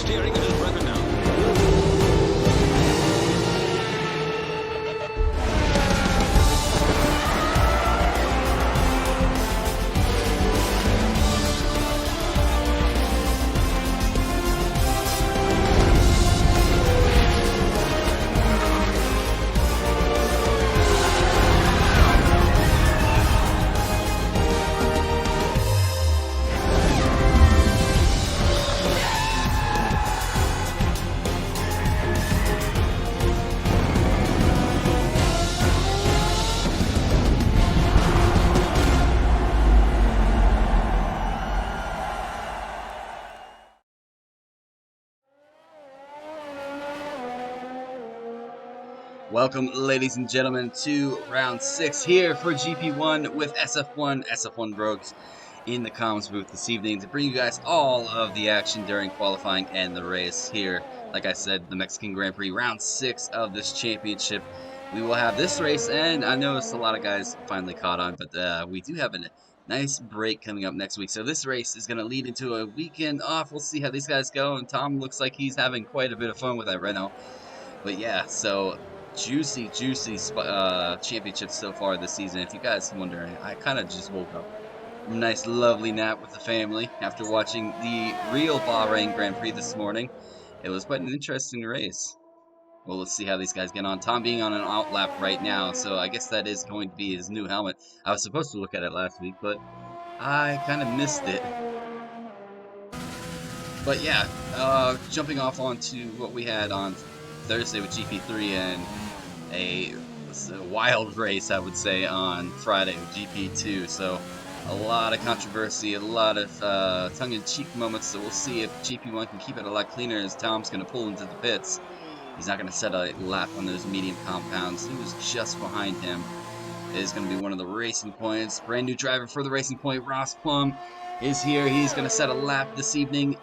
steering of his brother now. Welcome, ladies and gentlemen, to round 6 here for GP1 with SF1 Brooks in the comms booth this evening to bring you guys all of the action during qualifying and the race here. Like I said, the Mexican Grand Prix, round 6 of this championship. We will have this race, and I noticed a lot of guys finally caught on, but we do have a nice break coming up next week. So this race is going to lead into a weekend off. We'll see how these guys go, and Tom looks like he's having quite a bit of fun with that Renault. But yeah, so juicy championships so far this season. If you guys are wondering, I kind of just woke up from a nice lovely nap with the family after watching the real Bahrain Grand Prix this morning. It was quite an interesting race. Well, let's see how these guys get on. Tom being on an out lap right now, so I guess that is going to be his new helmet. I was supposed to look at it last week, but I kind of missed it. But yeah, jumping off onto what we had on Thursday with GP3 and a wild race, I would say, on Friday with GP2. So a lot of controversy, a lot of tongue-in-cheek moments. So we'll see if GP1 can keep it a lot cleaner as Tom's going to pull into the pits. He's not going to set a lap on those medium compounds. He was just behind him. It is going to be one of the racing points. Brand new driver for the Racing Point, Ross Plum, is here. He's going to set a lap this evening.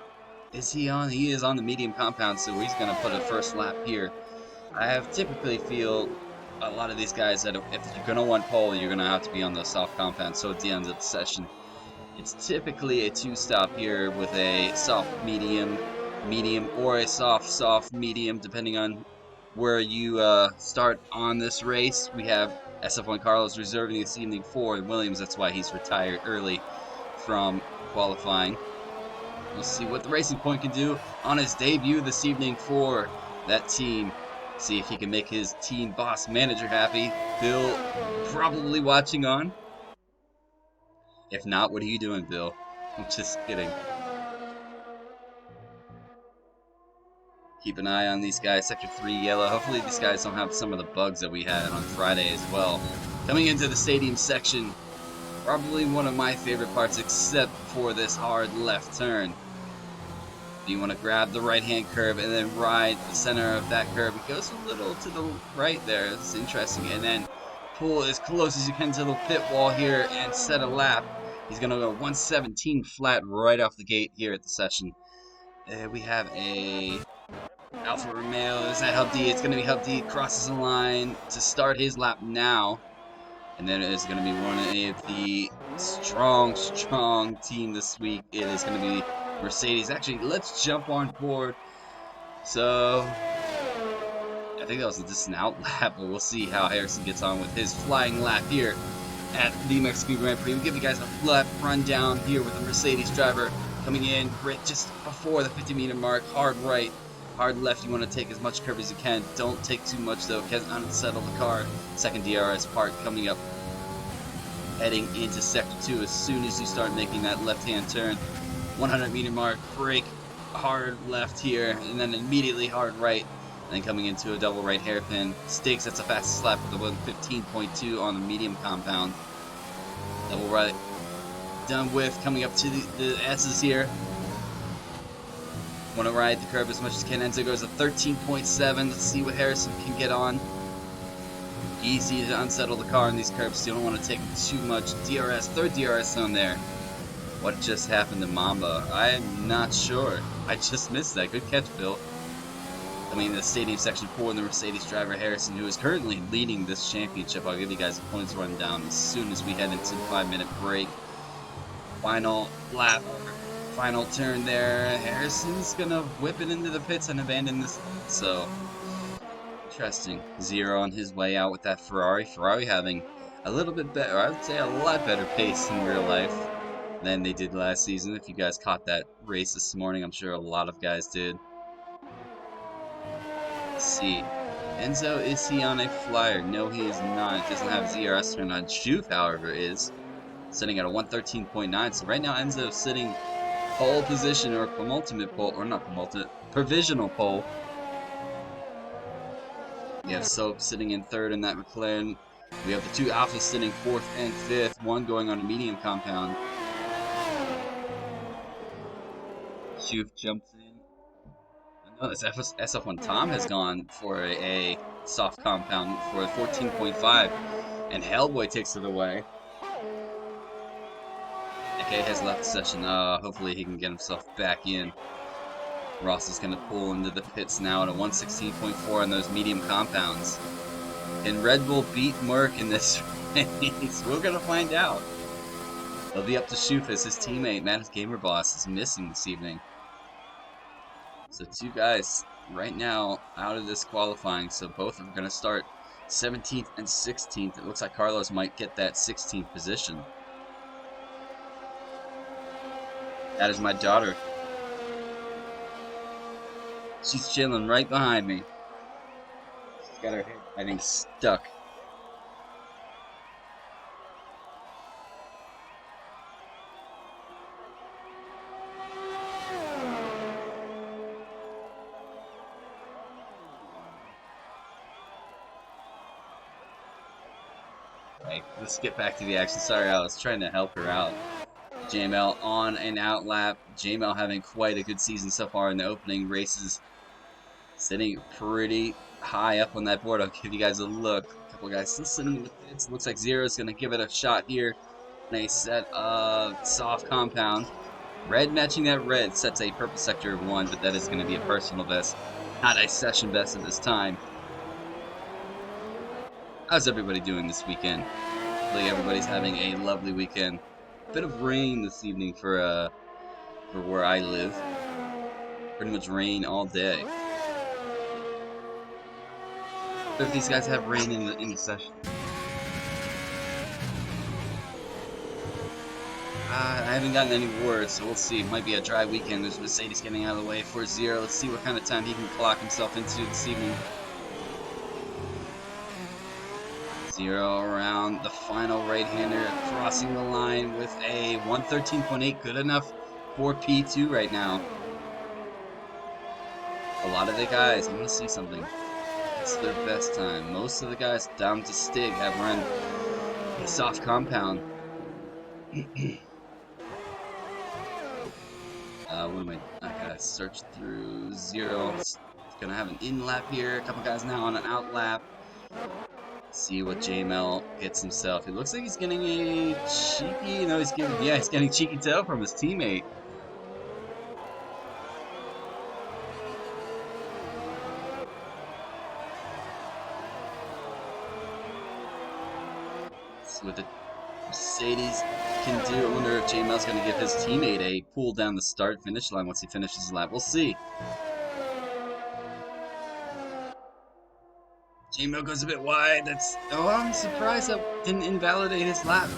Is he on? He is on the medium compound, so he's going to put a first lap here. I have typically feel a lot of these guys that if you're going to want pole, you're going to have to be on the soft compound. So at the end of the session, it's typically a two-stop here with a soft medium, or a soft medium, depending on where you start on this race. We have SF1 Carlos reserving this evening for Williams. That's why he's retired early from qualifying. We'll see what the Racing Point can do on his debut this evening for that team. See if he can make his team boss manager happy. Bill probably watching on. If not, what are you doing, Bill? I'm just kidding. Keep an eye on these guys. Sector 3 yellow. Hopefully these guys don't have some of the bugs that we had on Friday as well. Coming into the stadium section. Probably one of my favorite parts, except for this hard left turn. You want to grab the right-hand curve and then ride the center of that curve. It goes a little to the right there. It's interesting. And then pull as close as you can to the pit wall here and set a lap. He's going to go 117 flat right off the gate here at the session. We have a Alfa Romeo. Is that Hubdi? It's going to be Hubdi. Crosses the line to start his lap now. And then it is going to be one of the strong team this week. It is going to be Mercedes. Actually, let's jump on board. So, I think that was just an out lap, but we'll see how Harrison gets on with his flying lap here at the Mexican Grand Prix. We'll give you guys a lap rundown here with the Mercedes driver coming in just before the 50-meter mark. Hard right, hard left. You want to take as much curve as you can. Don't take too much, though. Can't unsettle the car. Second DRS part coming up. Heading into Sector 2 as soon as you start making that left-hand turn. 100-meter mark, brake, hard left here, and then immediately hard right. And then coming into a double right hairpin. Stakes, that's the fastest lap with the 115.2 on the medium compound. Double right. Done with, coming up to the S's here. Want to ride the curve as much as can. Enzo goes to 13.7. Let's see what Harrison can get on. Easy to unsettle the car in these curves. You don't want to take too much DRS. Third DRS zone there. What just happened to Mamba? I'm not sure. I just missed that. Good catch, Bill. I mean, the stadium section 4 and the Mercedes driver Harrison, who is currently leading this championship. I'll give you guys a points rundown as soon as we head into the 5-minute break. Final lap Final turn there. Harrison's gonna whip it into the pits and abandon this. So, interesting. Zero on his way out with that Ferrari. Ferrari having a little bit better, I would say a lot better pace in real life than they did last season. If you guys caught that race this morning, I'm sure a lot of guys did. Let's see. Enzo, is he on a flyer? No, he is not. Doesn't have his ERS turned on. Schuf, however, is sitting at a 113.9. So right now, Enzo sitting pole position or penultimate pole, or not penultimate, provisional pole. We have Soap sitting in third in that McLaren. We have the two Alphas sitting fourth and fifth, one going on a medium compound. Schuf jumps in. No, this SF1 Tom has gone for a soft compound for a 14.5, and Hellboy takes it away. Okay, has left the session. Hopefully he can get himself back in. Ross is going to pull into the pits now at a 116.4 on those medium compounds. Can Red Bull beat Merc in this race? We're going to find out. It'll be up to Schuf as his teammate, Matt Gamer Boss, is missing this evening. So two guys right now out of this qualifying, so both are going to start 17th and 16th. It looks like Carlos might get that 16th position. That is my daughter. She's chilling right behind me. She's got her head, I think, stuck. Right, let's get back to the action. Sorry, I was trying to help her out. JML on and out lap. JML having quite a good season so far in the opening races. Sitting pretty high up on that board. I'll give you guys a look. A couple guys still sitting in the pits. Looks like Zero's going to give it a shot here. Nice set of soft compound. Red matching that red sets a purple sector of 1, but that is going to be a personal best. Not a session best at this time. How's everybody doing this weekend? Hopefully everybody's having a lovely weekend. Bit of rain this evening for where I live. Pretty much rain all day. But if these guys have rain in the session. I haven't gotten any word, so we'll see. It might be a dry weekend. There's Mercedes getting out of the way for Zero. Let's see what kind of time he can clock himself into this evening. Zero around the final right-hander, crossing the line with a 113.8. Good enough for P2 right now. A lot of the guys, I'm going to see something. It's their best time. Most of the guys down to Stig have run a soft compound. What am I gotta search through Zero. It's gonna have an in lap here. A couple guys now on an out lap. See what JML gets himself. It looks like he's getting a cheeky, he's getting cheeky tail from his teammate. See what the Mercedes can do. I wonder if JML's going to give his teammate a pull down the start-finish line once he finishes his lap. We'll see. JML goes a bit wide. I'm surprised that didn't invalidate his lap.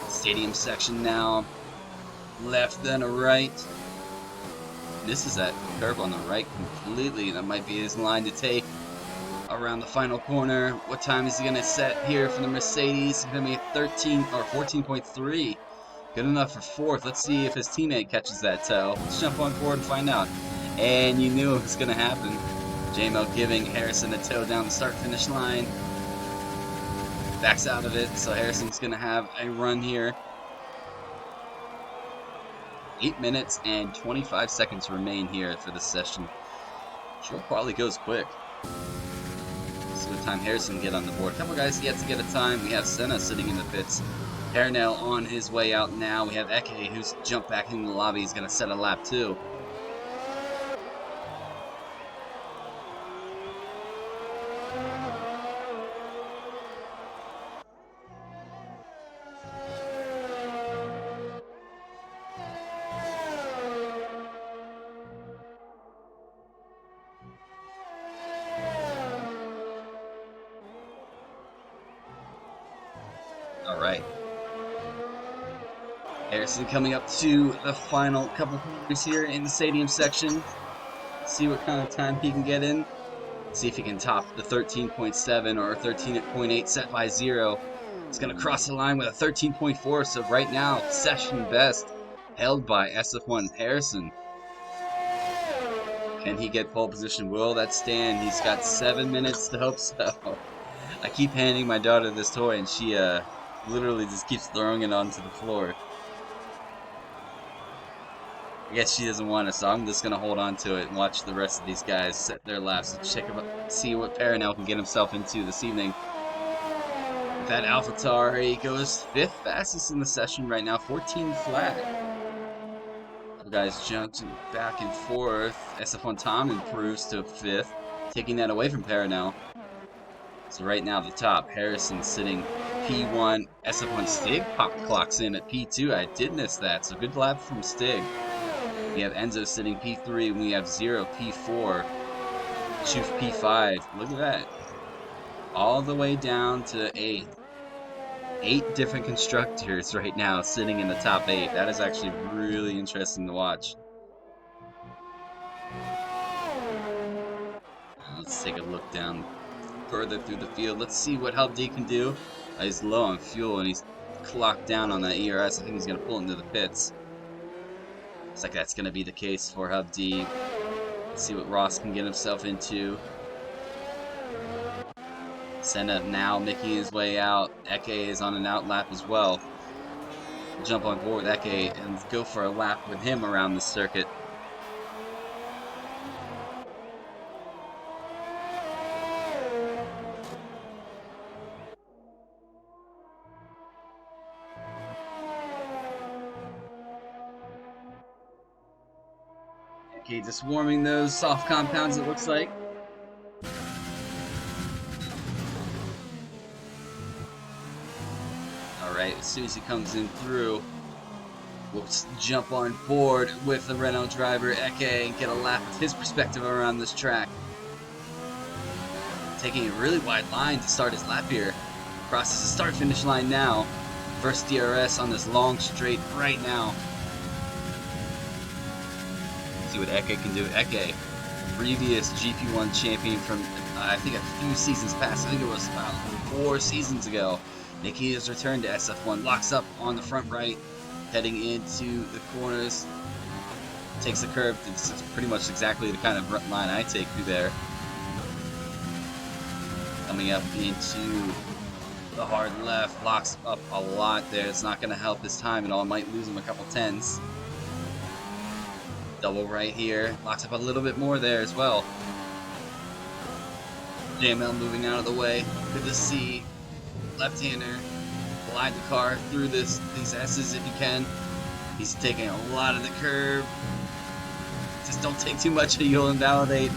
Stadium section now. Left, then a right. Misses that curve on the right completely. That might be his line to take. Around the final corner. What time is he going to set here for the Mercedes? It's going to be 13 or 14.3. Good enough for fourth. Let's see if his teammate catches that toe. Let's jump on forward and find out. And you knew it was going to happen. JML giving Harrison a toe down the start-finish line. Backs out of it, so Harrison's going to have a run here. 8 minutes and 25 seconds remain here for this session. Sure, quality goes quick. What time Harrison get on the board. A couple guys yet to get a time. We have Senna sitting in the pits. Darnell on his way out now. We have Eke who's jumped back into the lobby. He's going to set a lap too. All right. Harrison coming up to the final couple corners here in the stadium section. See what kind of time he can get in. See if he can top the 13.7 or 13.8 set by 0. It's going to cross the line with a 13.4, so right now, session best held by SF1 Harrison. Can he get pole position? Will that stand? He's got 7 minutes to hope so. I keep handing my daughter this toy, and she literally just keeps throwing it onto the floor. I guess she doesn't want it, so I'm just gonna hold on to it and watch the rest of these guys set their laps and see what Paranel can get himself into this evening. That AlphaTauri goes 5th fastest in the session right now, 14 flat. The guys jumping back and forth. SF1 Tom improves to 5th, taking that away from Paranel. So right now the top, Harrison sitting P1, SF1 Stig clocks in at P2. I did miss that, so good lap from Stig. We have Enzo sitting P3, and we have Zero P4, Shoof P5. Look at that. All the way down to 8th. 8 different constructors right now sitting in the top 8. That is actually really interesting to watch. Let's take a look down further through the field. Let's see what Hub D can do. He's low on fuel, and he's clocked down on that ERS. I think he's going to pull into the pits. Looks like that's going to be the case for Hub D. Let's see what Ross can get himself into. Senna now making his way out. Eke is on an out lap as well. We'll jump on board with Eke and go for a lap with him around the circuit. Okay, just warming those soft compounds, it looks like. Alright, as soon as he comes in through, we'll jump on board with the Renault driver, Eke, and get a lap of his perspective around this track. Taking a really wide line to start his lap here. Crosses the start-finish line now. First DRS on this long straight right now. See what Eke can do. Eke, previous GP1 champion from, I think, a few seasons past. I think it was about 4 seasons ago. Nikki has returned to SF1. Locks up on the front right, heading into the corners. Takes the curve. It's pretty much exactly the kind of line I take through there. Coming up into the hard left. Locks up a lot there. It's not going to help this time at all. Might lose him a couple tenths. Double right here. Locks up a little bit more there as well. JML moving out of the way. Good to see. Left-hander. Glide the car through these S's if you can. He's taking a lot of the curve. Just don't take too much or you'll invalidate.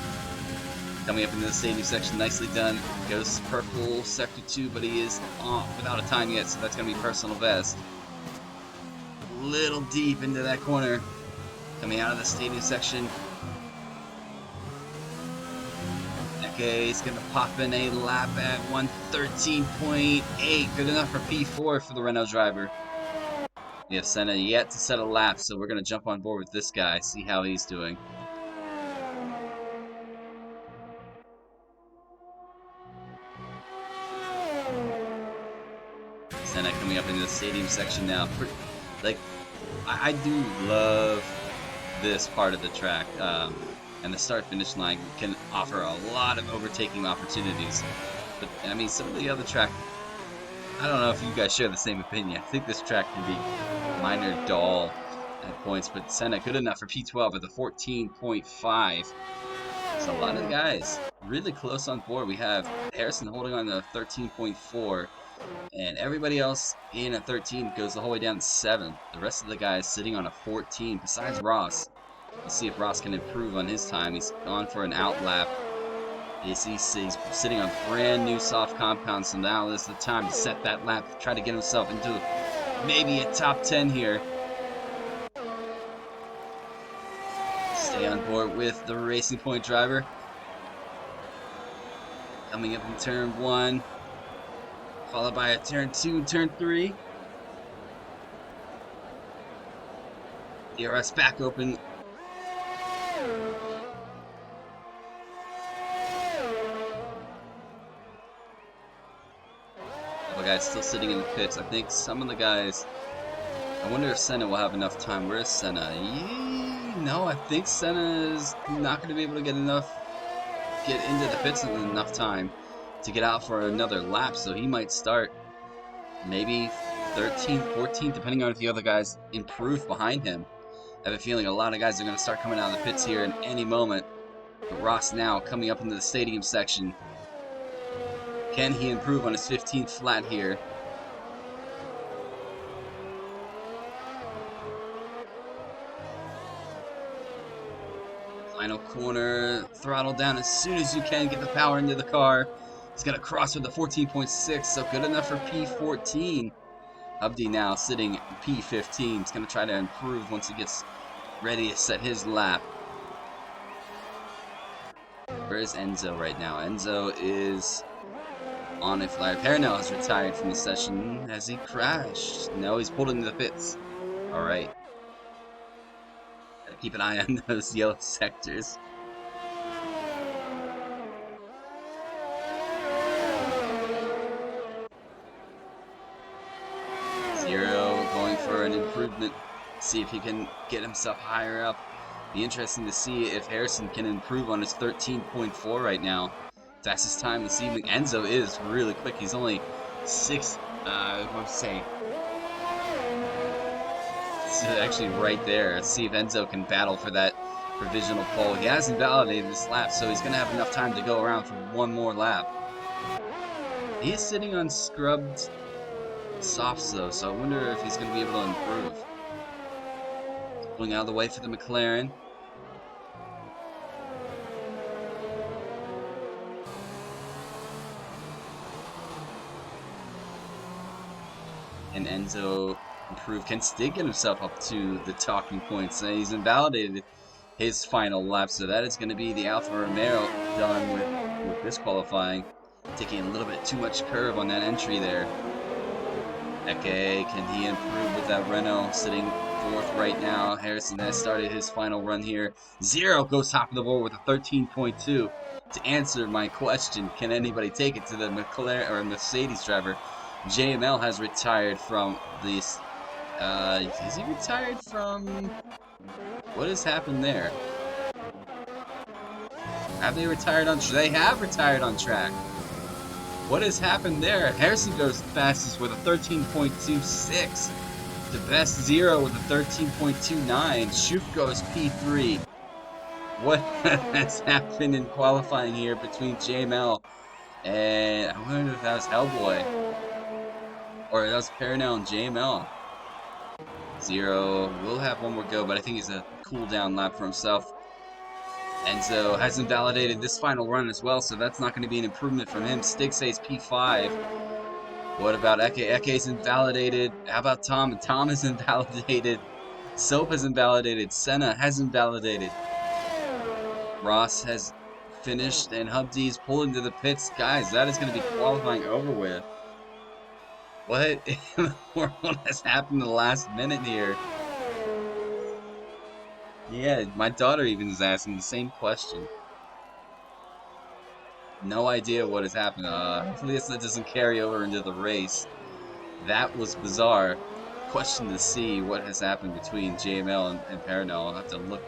Coming up into the stadium section. Nicely done. Goes purple sector 2, but he is off without a time yet, so that's going to be personal best. A little deep into that corner. Coming out of the stadium section. Eke is going to pop in a lap at 113.8. Good enough for P4 for the Renault driver. We have Senna yet to set a lap, so we're going to jump on board with this guy, see how he's doing. Senna coming up into the stadium section now. Like, I do love this part of the track, and the start-finish line can offer a lot of overtaking opportunities. But I mean, some of the other track, I don't know if you guys share the same opinion. I think this track can be minor dull at points, but Senna good enough for P12 at the 14.5. So a lot of the guys really close on board. We have Harrison holding on to 13.4. And everybody else in at 13 goes the whole way down to 7. The rest of the guys sitting on a 14, besides Ross. Let's see if Ross can improve on his time. He's gone for an out lap. He's sitting on brand new soft compound, so now is the time to set that lap, try to get himself into maybe a top 10 here. Stay on board with the Racing Point driver. Coming up in turn 1. followed by a turn 2 and turn 3. DRS back open. Couple guys still sitting in the pits. I think some of the guys. I wonder if Senna will have enough time. Where's Senna? No, I think Senna is not going to be able to get into the pits in enough time to get out for another lap. So he might start maybe 13th, 14th, depending on if the other guys improve behind him. I have a feeling a lot of guys are going to start coming out of the pits here in any moment. But Ross now coming up into the stadium section. Can he improve on his 15th flat here? Final corner, throttle down as soon as you can, get the power into the car. He's going to cross with the 14.6, so good enough for P14. Hubdy now sitting P15. He's going to try to improve once he gets ready to set his lap. Where is Enzo right now? Enzo is on a flyer. Pernell has retired from the session. Has he crashed? No, he's pulled into the pits. Alright. Gotta keep an eye on those yellow sectors. Zero going for an improvement. See if he can get himself higher up. Be interesting to see if Harrison can improve on his 13.4 right now. Fastest time this evening. Enzo is really quick. He's only actually right there. Let's see if Enzo can battle for that provisional pole. He hasn't validated this lap, so he's going to have enough time to go around for one more lap. He is sitting on scrubbed softs though, so I wonder if he's going to be able to improve. Pulling out of the way for the McLaren. And Enzo improve. Can Stig get himself up to the talking points? He's invalidated his final lap, so that is going to be the Alfa Romeo done with this qualifying. Taking a little bit too much curve on that entry there. Eke, can he improve with that Renault sitting fourth right now? Harrison has started his final run here. Zero goes top of the board with a 13.2. To answer my question, can anybody take it to the McLaren or Mercedes driver? JML has retired from this. Is he retired from? What has happened there? Have they retired on? They have retired on track. What has happened there? Harrison goes fastest with a 13.26. The best zero with a 13.29. Schuf goes P3. What has happened in qualifying here between JML and I wonder if that was Hellboy. Or that was Pernell and JML. Zero. We'll have one more go, but I think he's a cool down lap for himself. Enzo hasn't validated this final run as well, so that's not going to be an improvement from him. Stig says P5. What about Eke? Eke's invalidated. How about Tom? Tom is invalidated. Soap has invalidated. Senna has invalidated. Ross has finished, and Hubdy's pulled into the pits. Guys, that is going to be qualifying over with. What in the world has happened in the last minute here? Yeah, my daughter even is asking the same question. No idea what has happened. Hopefully this doesn't carry over into the race. That was bizarre. Question to see what has happened between JML and Pernell. I'll have to look.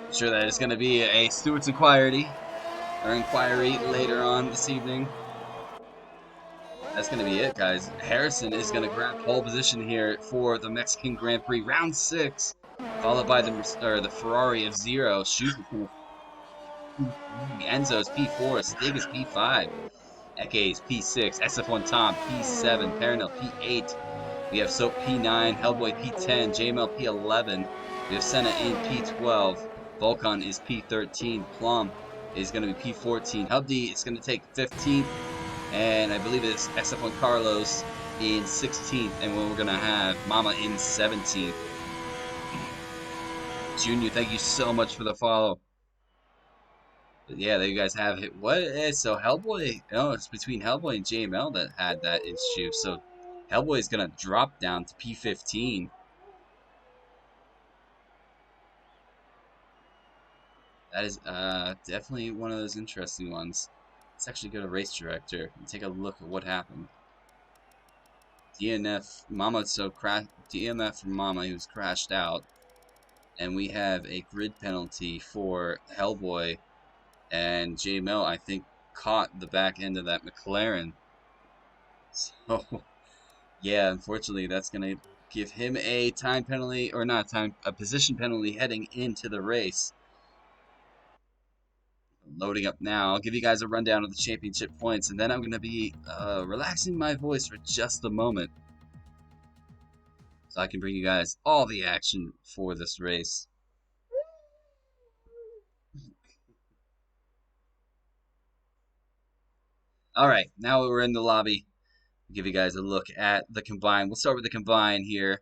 I'm sure that it's going to be a Stewart's inquiry later on this evening. That's going to be it, guys. Harrison is going to grab pole position here for the Mexican Grand Prix, round 6, followed by the Ferrari of Zero. Enzo's P4, Stig is P5, Eke is P6, SF1 Tom P7, Pernell P8. We have Soap P9, Hellboy P10, JML P11. We have Senna in P12. Volcon is P13. Plum is going to be P14. Hubdy is going to take 15th. And I believe it's SF1 Carlos in 16th. And we're going to have Mama in 17th. Junior, thank you so much for the follow. Yeah, there you guys have it. What is so Hellboy? Oh, it's between Hellboy and JML that had that issue. So Hellboy is gonna drop down to P15. That is definitely one of those interesting ones. Let's actually go to race director and take a look at what happened. DNF Mama DNF from Mama who's crashed out, and we have a grid penalty for Hellboy, and JML I think caught the back end of that McLaren. So yeah, unfortunately, that's going to give him a time penalty, or not time, a position penalty heading into the race. Loading up now. I'll give you guys a rundown of the championship points, and then I'm going to be relaxing my voice for just a moment so I can bring you guys all the action for this race. All right, now we're in the lobby. Give you guys a look at the combine. We'll start with the combine here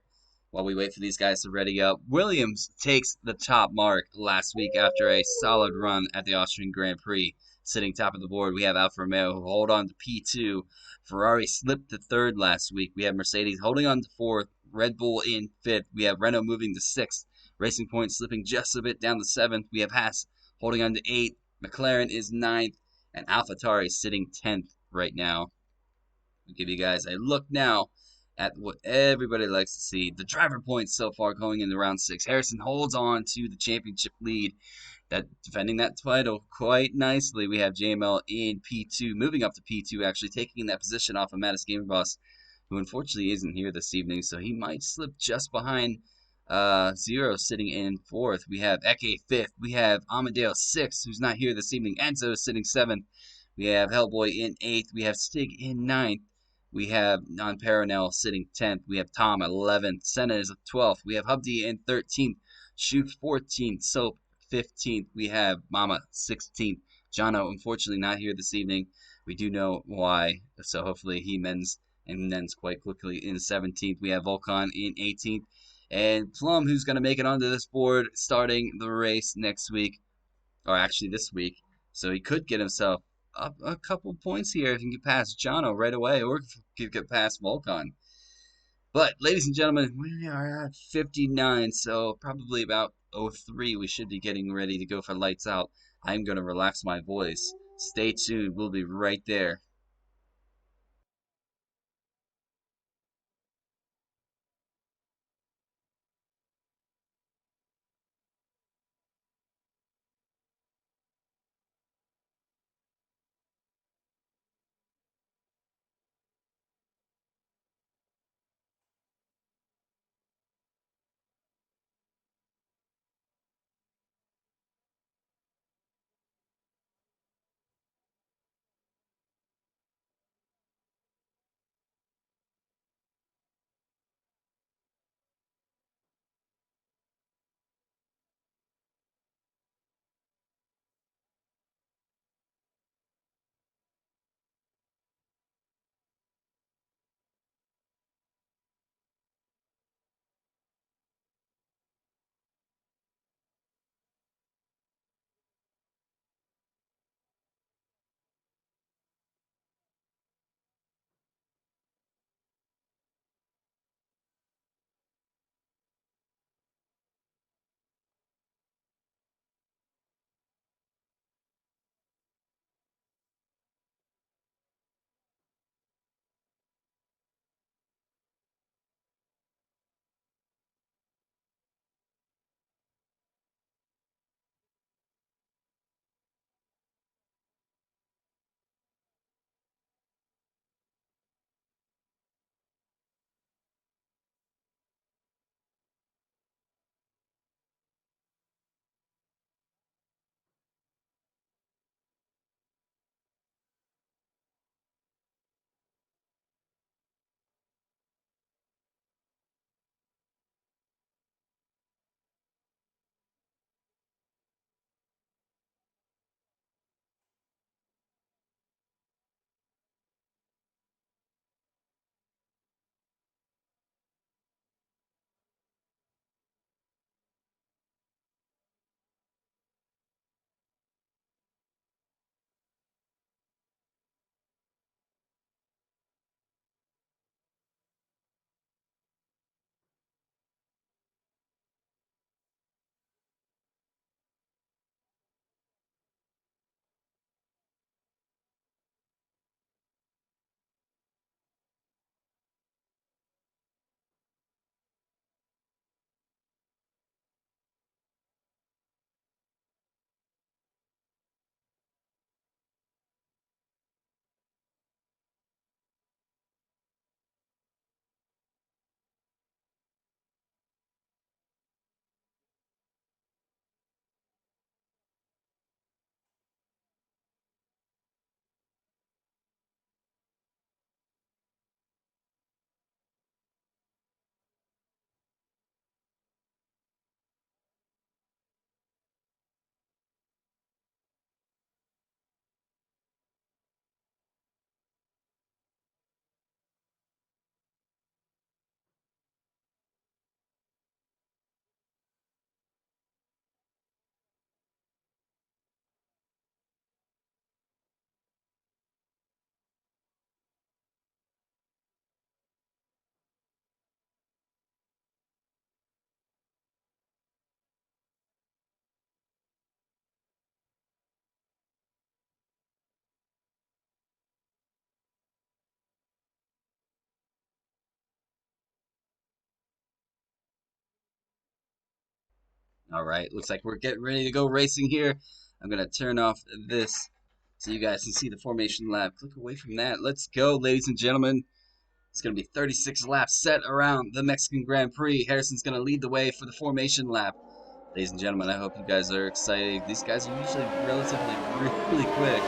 while we wait for these guys to ready up. Williams takes the top mark last week after a solid run at the Austrian Grand Prix, sitting top of the board. We have Alfa Romeo who hold on to P2. Ferrari slipped to third last week. We have Mercedes holding on to fourth. Red Bull in fifth. We have Renault moving to sixth. Racing Point slipping just a bit down to seventh. We have Haas holding on to eighth. McLaren is ninth. And AlphaTauri sitting 10th right now. I'll give you guys a look now at what everybody likes to see. The driver points so far going into round six. Harrison holds on to the championship lead, that defending that title quite nicely. We have JML in P2, moving up to P2, actually taking that position off of Mattis Gamer Boss, who unfortunately isn't here this evening, so he might slip just behind Zero sitting in fourth. We have Eke fifth. We have Amadeo sixth, who's not here this evening. Enzo sitting seventh. We have Hellboy in eighth. We have Stig in ninth. We have Non-Paranel sitting 10th. We have Tom 11th. Senna is 12th. We have Hubdi in 13th. Shoot 14th. Soap 15th. We have Mama 16th. Jono, unfortunately, not here this evening. We do know why, so hopefully he mends quite quickly in 17th. We have Volcon in 18th. And Plum, who's going to make it onto this board starting the race next week, or actually this week. So he could get himself up a couple points here if he can get past Jono right away, or if he can get past Volcon. But, ladies and gentlemen, we are at 59, so probably about 03 we should be getting ready to go for lights out. I'm going to relax my voice. Stay tuned. We'll be right there. All right, looks like we're getting ready to go racing here. I'm gonna turn off this so you guys can see the formation lap. Click away from that. Let's go, ladies and gentlemen. It's gonna be 36 laps set around the Mexican Grand Prix. Harrison's gonna lead the way for the formation lap. Ladies and gentlemen, I hope you guys are excited. These guys are usually relatively really quick.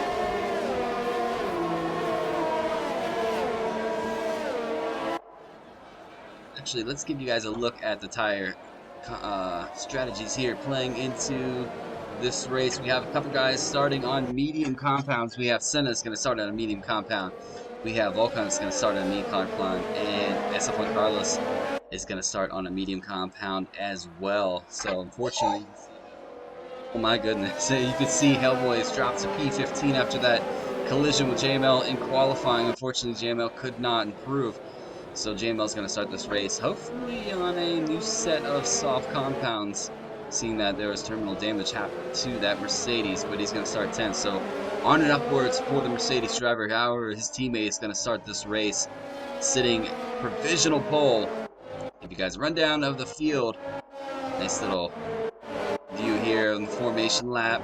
Actually, let's give you guys a look at the tire strategies here playing into this race. We have a couple guys starting on medium compounds. We have Senna's going to start on a medium compound. We have Volkan's going to start on a medium compound. And SF1 Carlos is going to start on a medium compound as well. So, unfortunately, oh my goodness, you can see Hellboy's dropped to P15 after that collision with JML in qualifying. Unfortunately, JML could not improve. So JML's going to start this race, hopefully on a new set of soft compounds, seeing that there was terminal damage happened to that Mercedes, but he's going to start 10th. So on and upwards for the Mercedes driver. However, his teammate is going to start this race sitting provisional pole. Give you guys a rundown of the field. Nice little view here on the formation lap.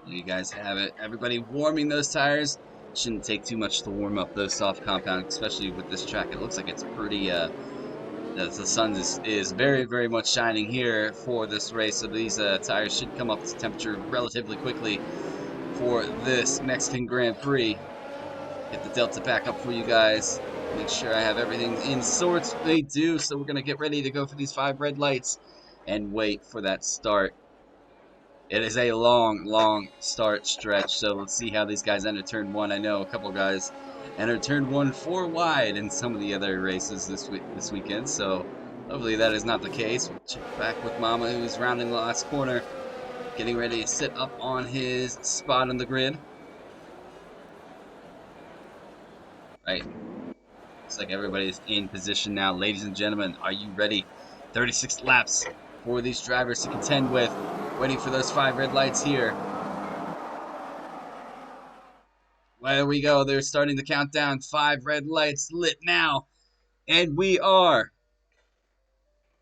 You guys have it. Everybody warming those tires. Shouldn't take too much to warm up those soft compounds, especially with this track. It looks like it's pretty, the sun is very, very much shining here for this race. So these tires should come up to temperature relatively quickly for this Mexican Grand Prix. Get the Delta back up for you guys. Make sure I have everything in sorts. They do. So we're going to get ready to go for these 5 red lights and wait for that start. It is a long start stretch, so let's see how these guys enter turn 1. I know a couple guys entered turn 1 4 wide in some of the other races this weekend, so hopefully that is not the case. We'll check back with Mama, who's rounding the last corner, getting ready to sit up on his spot on the grid. Right. Looks like everybody's in position now. Ladies and gentlemen, are you ready? 36 laps for these drivers to contend with. Waiting for those 5 red lights here. There we go. They're starting the countdown. 5 red lights lit now. And we are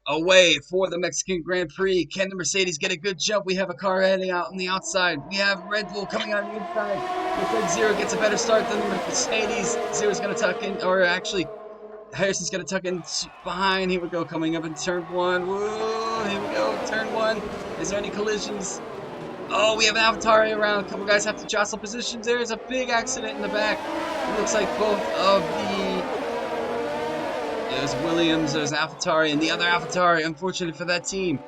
away for the Mexican Grand Prix. Can the Mercedes get a good jump? We have a car heading out on the outside. We have Red Bull coming on the inside. Looks like Zero gets a better start than the Mercedes. Zero's going to tuck in, or actually, Harrison's going to tuck in behind. Here we go, coming up in turn 1. Whoa, here we go, turn 1. Is there any collisions? Oh, we have an AlphaTauri around. A couple guys have to jostle positions. There's a big accident in the back. It looks like both of there's Williams, there's AlphaTauri, and the other AlphaTauri. Unfortunately for that team,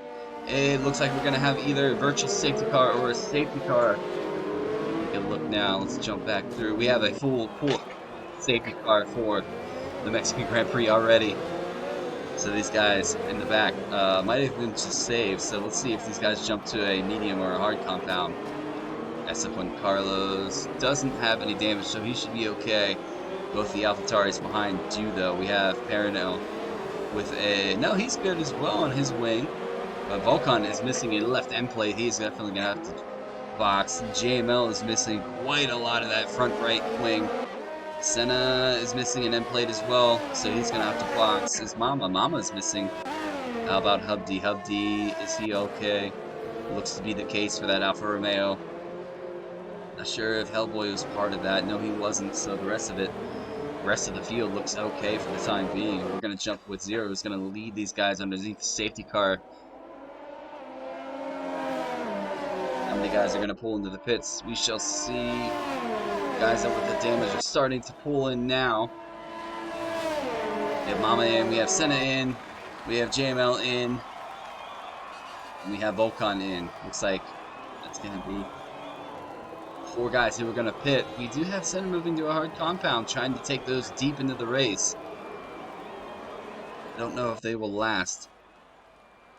it looks like we're going to have either a virtual safety car or a safety car. Take a look now. Let's jump back through. We have a full safety car for the Mexican Grand Prix already. So these guys in the back might have been just saved. So let's see if these guys jump to a medium or a hard compound. SF1 Carlos doesn't have any damage, so he should be okay. Both the AlphaTauris behind do, though. We have Paranel with a... No, he's good as well on his wing. But Volkan is missing a left end plate. He's definitely going to have to box. JML is missing quite a lot of that front right wing. Senna is missing an end plate as well, so he's going to have to box. His Mama's missing. How about Hubdy? Hubdy, is he okay? Looks to be the case for that Alfa Romeo. Not sure if Hellboy was part of that. No, he wasn't, so the rest of the field looks okay for the time being. We're going to jump with Zero, who's going to lead these guys underneath the safety car. How many guys are going to pull into the pits? We shall see. Guys that with the damage are starting to pull in now. We have Mama in, we have Senna in, we have JML in, and we have Volkan in. Looks like that's going to be 4 guys who are going to pit. We do have Senna moving to a hard compound, trying to take those deep into the race. I don't know if they will last.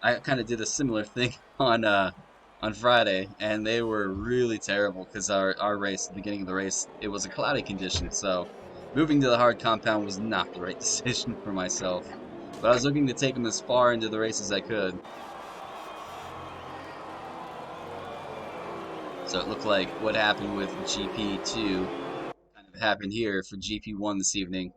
I kind of did a similar thing on Friday, and they were really terrible because our race, at the beginning of the race, it was a cloudy condition, so moving to the hard compound was not the right decision for myself. But I was looking to take them as far into the race as I could. So it looked like what happened with GP2 kind of happened here for GP1 this evening.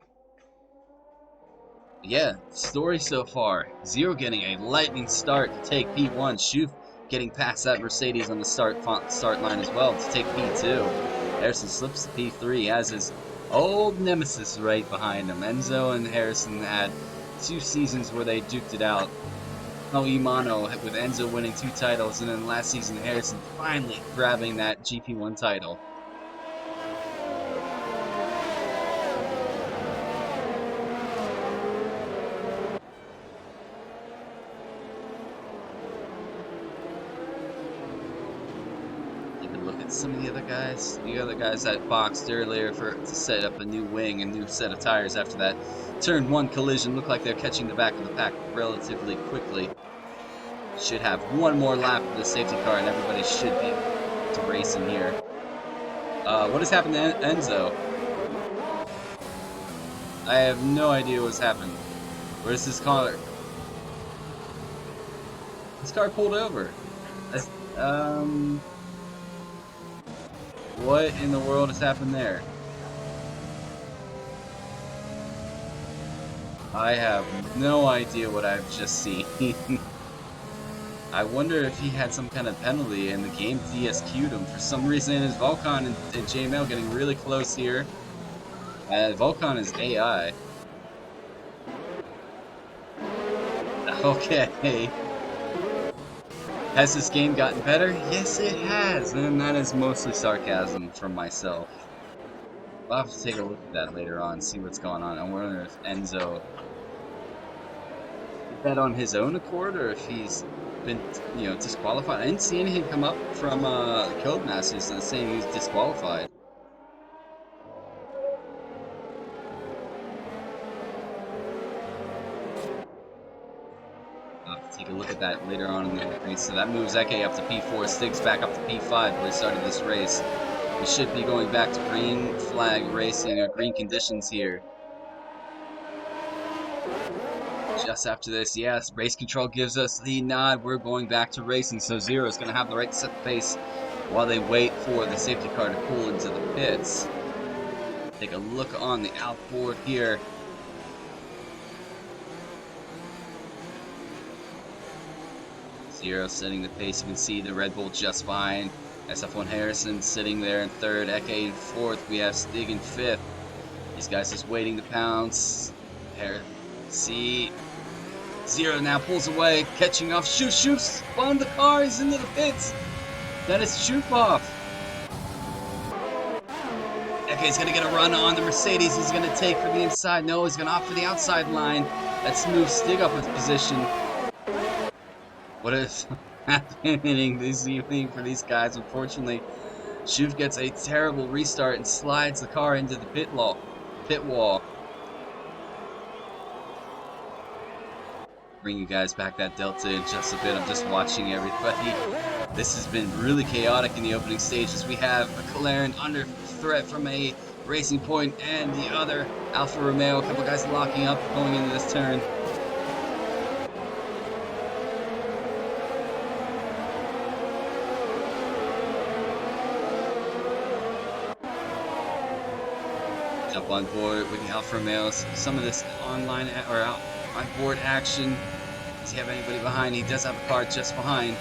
Yeah, story so far. Zero getting a lightning start to take P1. Schuf getting past that Mercedes on the start line as well to take P2. Harrison slips to P3, has his old nemesis right behind him. Enzo and Harrison had 2 seasons where they duked it out. No Imano with Enzo winning 2 titles, and then last season Harrison finally grabbing that GP1 title. Look at some of the other guys. The other guys that boxed earlier to set up a new wing and new set of tires after that turn 1 collision. Look like they're catching the back of the pack relatively quickly. Should have 1 more lap of the safety car and everybody should be to racing here. What has happened to Enzo? I have no idea what's happened. Where's this car? This car pulled over. What in the world has happened there? I have no idea what I've just seen. I wonder if he had some kind of penalty and the game DSQ'd him for some reason. Is Volcon and JML getting really close here? Volcon is AI. Okay. Has this game gotten better? Yes, it has, and that is mostly sarcasm from myself. I'll have to take a look at that later on, see what's going on. I wonder if Enzo did that on his own accord, or if he's been, disqualified. I didn't see anything come up from Codemasters saying he's disqualified. Take a look at that later on in the race. So that moves Eke up to P4, Stiggs back up to P5 where he started this race. We should be going back to green flag racing or green conditions here. Just after this, yes, race control gives us the nod. We're going back to racing, so Zero is going to have the right to set the pace while they wait for the safety car to pull into the pits. Take a look on the outboard here. Zero setting the pace. You can see the Red Bull just fine. SF1 Harrison sitting there in 3rd, Eke in 4th. We have Stig in 5th. These guys just waiting to pounce. See, Zero now pulls away, catching off. Schuf spun the car. He's into the pits. That is Schuf off. Eke's gonna get a run on the Mercedes. He's gonna take for the inside. No, he's gonna opt for the outside line. That's moved Stig up with position. What is happening this evening for these guys? Unfortunately, Schuf gets a terrible restart and slides the car into the pit wall. Bring you guys back that delta in just a bit. I'm just watching everybody. This has been really chaotic in the opening stages. We have a McLaren under threat from a Racing Point and the other Alfa Romeo. A couple guys locking up going into this turn. Jump on board with the Alfa Romeos. Some of this online or on board action. Does he have anybody behind? He does have a car just behind.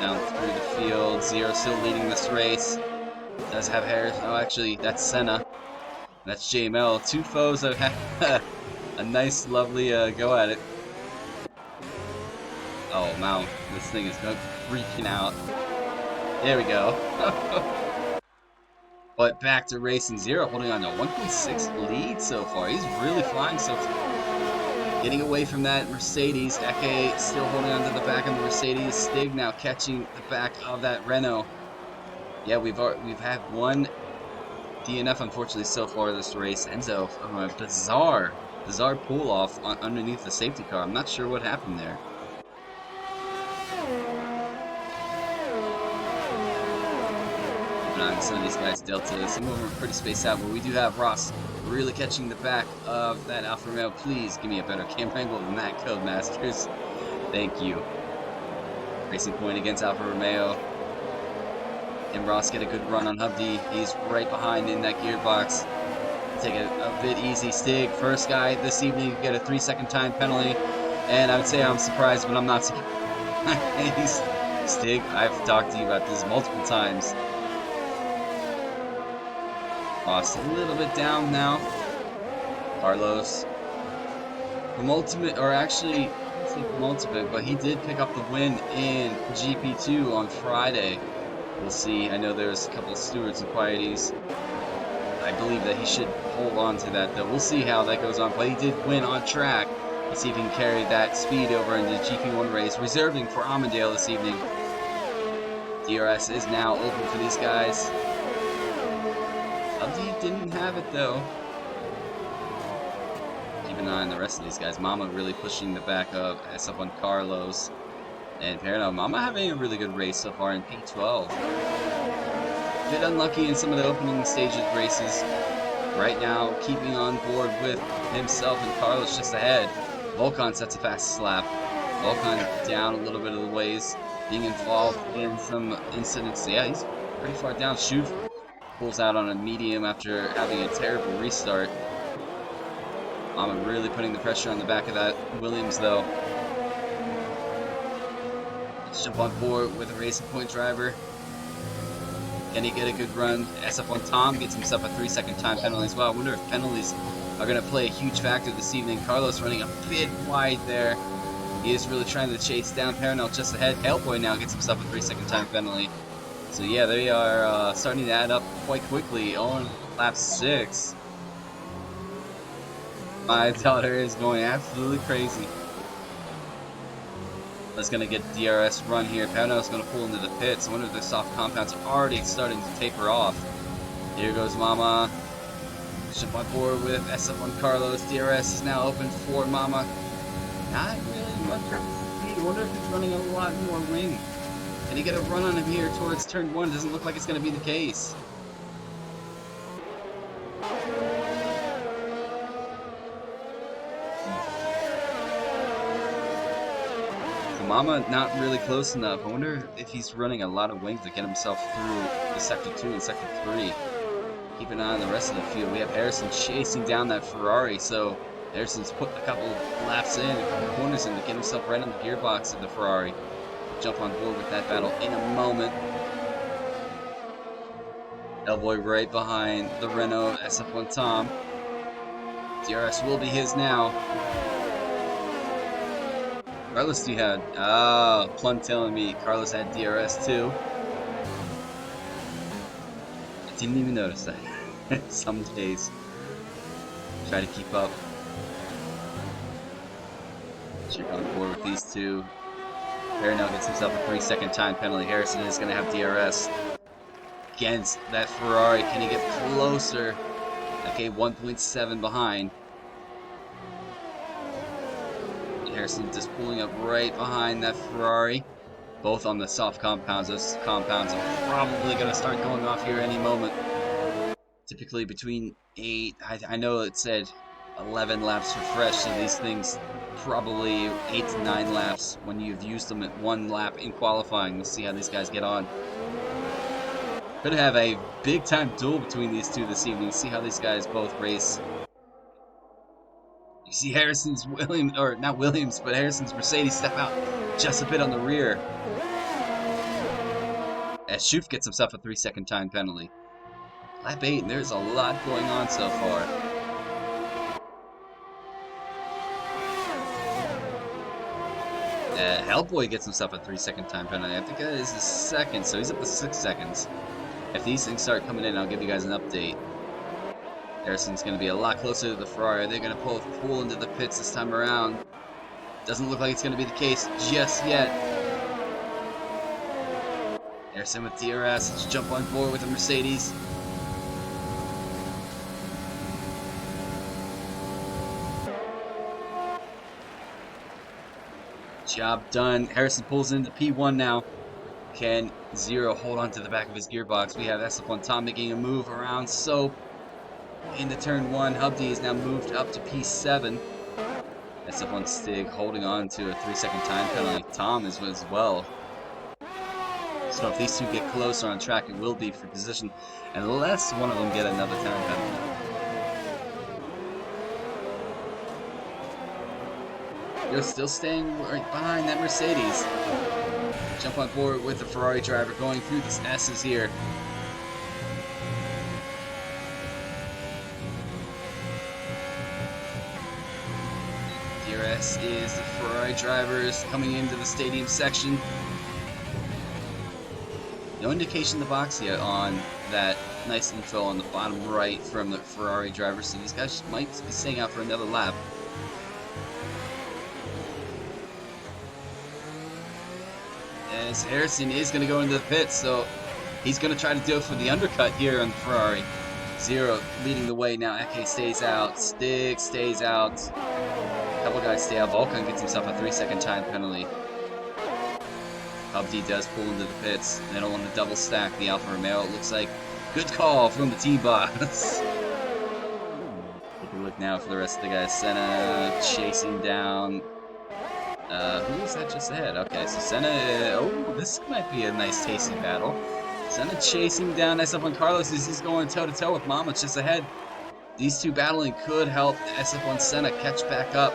Down through the field. Zero still leading this race. Does have Harris. Oh, actually, that's Senna. That's JML. 2 foes that have a nice, lovely go at it. Oh, wow. This thing is freaking out. There we go. But back to racing. Zero holding on to 1.6 lead so far. He's really flying so far. Getting away from that Mercedes. Eke still holding on to the back of the Mercedes. Stig now catching the back of that Renault. Yeah, we've had 1 DNF unfortunately so far this race. Enzo from a bizarre pull off underneath the safety car. I'm not sure what happened there. Some of these guys delta, some of them are pretty spaced out, but we do have Ross really catching the back of that Alfa Romeo. Please give me a better camera angle than that, Codemasters. Thank you. Racing Point against Alfa Romeo. Can Ross get a good run on Hubdy? He's right behind in that gearbox. Take it a bit easy. Stig, first guy this evening, get a 3-second time penalty. And I would say I'm surprised, but I'm not surprised. Stig, I've talked to you about this multiple times. Ross a little bit down now. Carlos. Penultimate, or actually, I don't think penultimate, but he did pick up the win in GP2 on Friday. We'll see. I know there's a couple of stewards and quieties. I believe that he should hold on to that, though. We'll see how that goes on. But he did win on track. Let's see if he can carry that speed over into the GP1 race, reserving for Armandale this evening. DRS is now open for these guys. Hubdy didn't have it, though. Keep an eye on the rest of these guys. Mama really pushing the back of SF1 Carlos. And Perno, Mama having a really good race so far in P12. A bit unlucky in some of the opening stages races. Right now, keeping on board with himself and Carlos just ahead. Volkan sets a fast slap. Volkan down a little bit of the ways, being involved in some incidents. Yeah, he's pretty far down. Shoof pulls out on a medium after having a terrible restart. Mama really putting the pressure on the back of that Williams, though. Let's jump on board with a Racing Point driver. Can he get a good run? SF1 Tom gets himself a 3-second time penalty as well. I wonder if penalties are going to play a huge factor this evening. Carlos running a bit wide there. He is really trying to chase down Paranel just ahead. Hellboy now gets himself a 3-second time penalty. So yeah, they are starting to add up quite quickly on lap 6. My daughter is going absolutely crazy. That's going to get DRS run here. Paranel's going to pull into the pits. I wonder if the soft compounds are already starting to taper off. Here goes Mama. Jump on board with SF1 Carlos. DRS is now open for Mama. Not really much speed. I wonder if he's running a lot more wing. Can he get a run on him here towards turn 1? Doesn't look like it's going to be the case. Mama not really close enough. I wonder if he's running a lot of wing to get himself through the Sector 2 and Sector 3. Keep an eye on the rest of the field. We have Harrison chasing down that Ferrari, so Harrison's put a couple laps in, a couple corners in to get himself right in the gearbox of the Ferrari. Jump on board with that battle in a moment. Hellboy right behind the Renault SF1 Tom. DRS will be his now. Carlos, you had, Plum telling me Carlos had DRS too. I didn't even notice that. Some days. Try to keep up. Check on board with these two. Paranel gets himself a 3-second time penalty. Harrison is going to have DRS against that Ferrari. Can he get closer? Okay, 1.7 behind. Harrison just pulling up right behind that Ferrari. Both on the soft compounds. Those compounds are probably going to start going off here any moment. Typically between 8, I know it said 11 laps for fresh, so these things probably 8 to 9 laps when you've used them at 1 lap in qualifying. We'll see how these guys get on. Could have a big time duel between these two this evening. See how these guys both race. You see Harrison's Williams, or not Williams, but Harrison's Mercedes step out just a bit on the rear. As Schoof gets himself a 3-second time penalty. Lap 8, and there's a lot going on so far. Hellboy gets himself a 3-second time penalty. I think that is his second, so he's up to 6 seconds. If these things start coming in, I'll give you guys an update. Harrison's going to be a lot closer to the Ferrari. They're going to pull into the pits this time around. Doesn't look like it's going to be the case just yet. Harrison with DRS. Let's jump on board with the Mercedes. Job done. Harrison pulls into P1 now. Can Zero hold on to the back of his gearbox? We have SF1 Tom making a move around Soap into turn 1. Hubdy is now moved up to P7. SF1 Stig holding on to a 3-second time penalty. Tom is as well. So if these two get closer on track, it will be for position, unless one of them get another time penalty. You're still staying right behind that Mercedes. Jump on board with the Ferrari driver going through the S's here. DRS is the Ferrari drivers coming into the stadium section. No indication in the box yet on that nice info on the bottom right from the Ferrari driver, so these guys might be staying out for another lap. As Harrison is going to go into the pits, so he's going to try to do it for the undercut here on the Ferrari. Zero leading the way now. Eke stays out. Stig stays out. A couple guys stay out. Volkan gets himself a 3-second time penalty. Hubdy does pull into the pits. They don't want to double stack the Alfa Romeo. It looks like good call from the team boss. Take a look now for the rest of the guys. Senna chasing down. Who is that just ahead? Okay, so Senna. Oh, this might be a nice tasty battle. Senna chasing down SF1 Carlos as he's going toe to toe with Mama just ahead. These two battling could help SF1 Senna catch back up.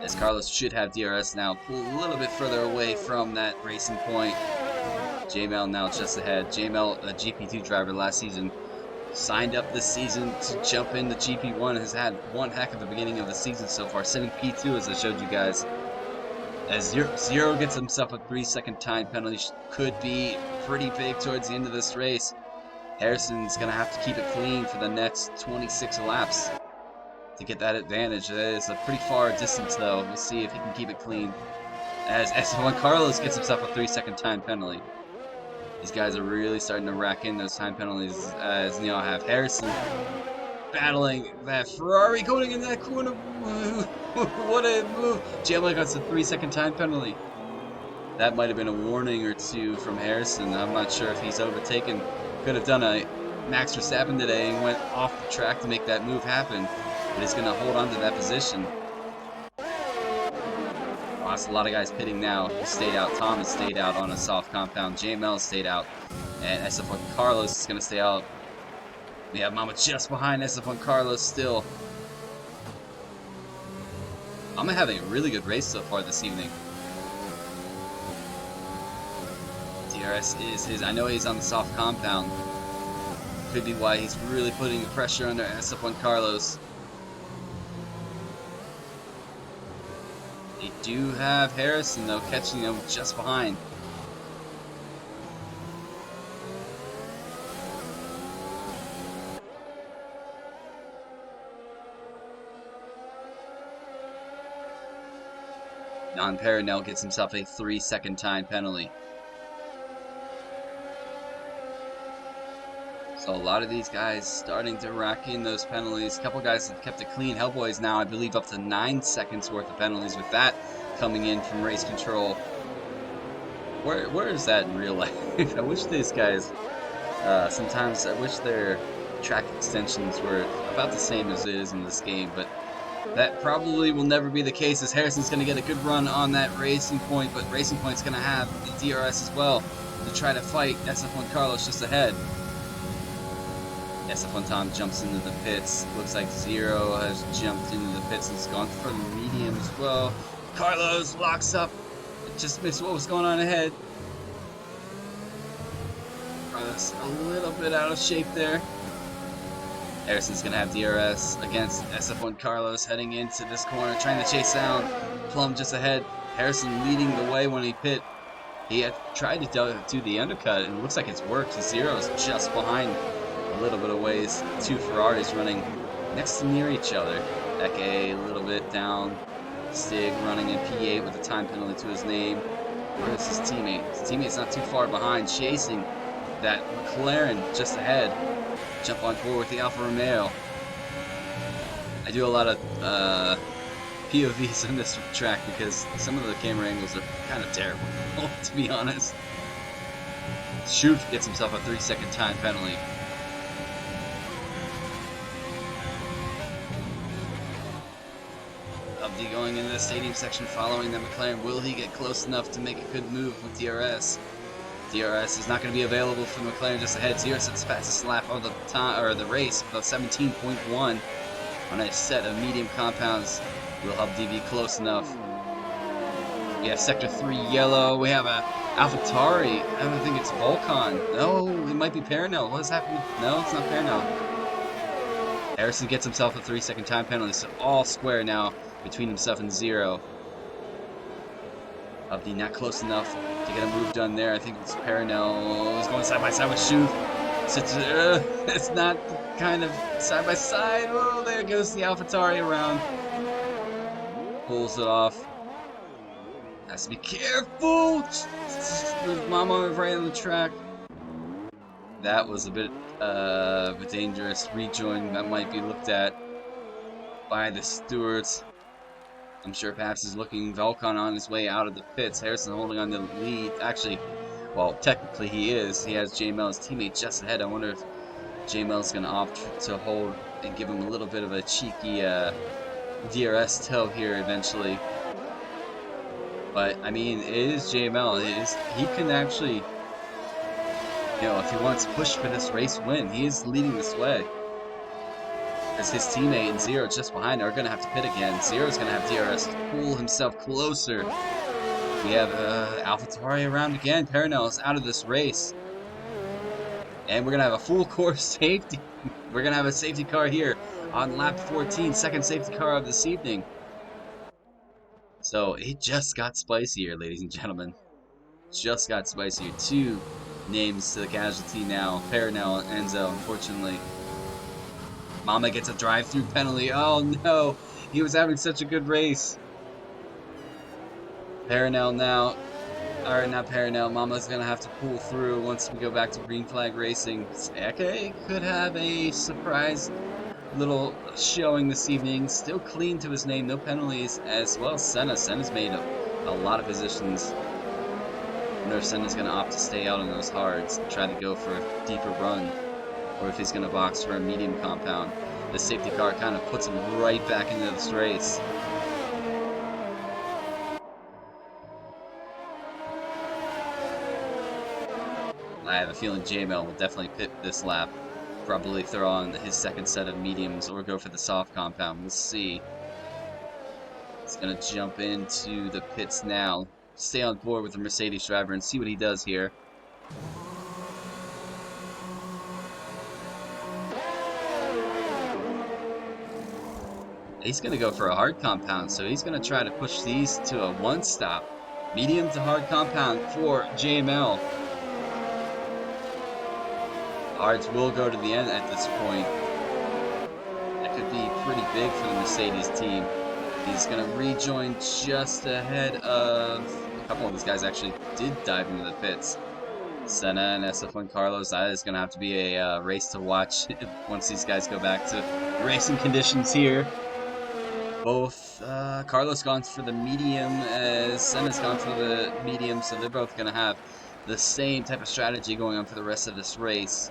As Carlos should have DRS now, pull a little bit further away from that racing point. J-Mel now just ahead. J-Mel, a GP2 driver last season, signed up this season to jump into GP1, has had one heck of a beginning of the season so far, sitting P2 as I showed you guys. As Zero gets himself a 3-second time penalty, could be pretty big towards the end of this race. Harrison's going to have to keep it clean for the next 26 laps to get that advantage. That is a pretty far distance though. We'll see if he can keep it clean. As SF1 Carlos gets himself a 3-second time penalty. These guys are really starting to rack in those time penalties, as you know, have Harrison battling that Ferrari going into that corner. What a move. J-Mel got a 3-second time penalty. That might have been a warning or two from Harrison. I'm not sure if he's overtaken. Could have done a Max Verstappen today and went off the track to make that move happen. But he's going to hold on to that position. Lost a lot of guys pitting now. He stayed out. Thomas stayed out on a soft compound. J-Mel stayed out. And SF1 Carlos is going to stay out. We have Mama just behind SF1 Carlos still. Mama having a really good race so far this evening. DRS is his. I know he's on the soft compound. Could be why he's really putting the pressure under SF1 Carlos. They do have Harrison, though, catching him just behind. Non-Perinel gets himself a 3-second time penalty. So a lot of these guys starting to rack in those penalties. A couple guys have kept it clean. Hellboy's now, I believe, up to 9 seconds worth of penalties with that coming in from race control. Where is that in real life? I wish these guys, sometimes I wish their track extensions were about the same as it is in this game, but that probably will never be the case, as Harrison's going to get a good run on that racing point, but Racing Point's going to have the DRS as well to try to fight SF1 Carlos just ahead. SF1 Tom jumps into the pits. Looks like Zero has jumped into the pits and has gone for the medium as well. Carlos locks up. Just missed what was going on ahead. Carlos a little bit out of shape there. Harrison's going to have DRS against SF1 Carlos heading into this corner, trying to chase down Plum just ahead. Harrison leading the way when he pit. He had tried to do the undercut, and it looks like it's worked. Zero's just behind a little bit of ways. Two Ferraris running next to near each other. Eke a little bit down. Stig running in P8 with a time penalty to his name. Where is his teammate? His teammate's not too far behind, chasing that McLaren just ahead. Jump on board with the Alfa Romeo. I do a lot of POVs on this track because some of the camera angles are kind of terrible, to be honest. Schuf gets himself a 3-second time penalty. Abdi going into the stadium section following the McLaren. Will he get close enough to make a good move with DRS? DRS is not going to be available for the McLaren just ahead. Zero sets the fastest lap of the time, or the race, about 17.1 on a set of medium compounds. Will Hubdi be close enough? We have Sector 3 yellow. We have a AlphaTauri. I don't think it's Volcon. No, it might be Paranel. What is happening? No, it's not Paranel. Harrison gets himself a 3-second time penalty, so all square now between himself and Zero. Hubdi not close enough to get a move done there. I think it's Paranel. He's going side by side with Shuf. It's not kind of side by side. Oh, there goes the AlphaTauri around. Pulls it off. Has to be careful. There's Mama right on the track. That was a bit of a dangerous rejoin that might be looked at by the stewards. I'm sure perhaps he's looking Volcon on his way out of the pits. Harrison holding on to the lead. Actually, well, technically he is. He has JML, his teammate, just ahead. I wonder if JML's going to opt to hold and give him a little bit of a cheeky DRS tow here eventually. But, I mean, it is JML. He can actually, you know, if he wants to push for this race win, he is leading this way. As his teammate and Zero just behind are going to have to pit again. Zero's going to have DRS pull himself closer. We have AlphaTauri around again. Paranel's out of this race. And we're going to have a full course safety. We're going to have a safety car here on lap 14. Second safety car of this evening. So it just got spicier, ladies and gentlemen. Just got spicier. 2 names to the casualty now. Paranel and Enzo, unfortunately. Mama gets a drive-through penalty. Oh no! He was having such a good race. Paranel now. Alright, not Paranel. Mama's gonna have to pull through once we go back to green flag racing. Eke could have a surprise little showing this evening. Still clean to his name. No penalties as well. Senna's made a lot of positions. I wonder if Senna's gonna opt to stay out on those hards and try to go for a deeper run. Or if he's going to box for a medium compound. The safety car kind of puts him right back into this race. I have a feeling JML will definitely pit this lap. Probably throw on his second set of mediums or go for the soft compound. We'll see. He's going to jump into the pits now. Stay on board with the Mercedes driver and see what he does here. He's going to go for a hard compound, so he's going to try to push these to a one-stop. Medium to hard compound for JML. Hards will go to the end at this point. That could be pretty big for the Mercedes team. He's going to rejoin just ahead of... A couple of these guys actually did dive into the pits. Senna and SF1 Carlos, that is going to have to be a race to watch once these guys go back to racing conditions here. Both Carlos gone for the medium as Senna's gone for the medium, so they're both going to have the same type of strategy going on for the rest of this race.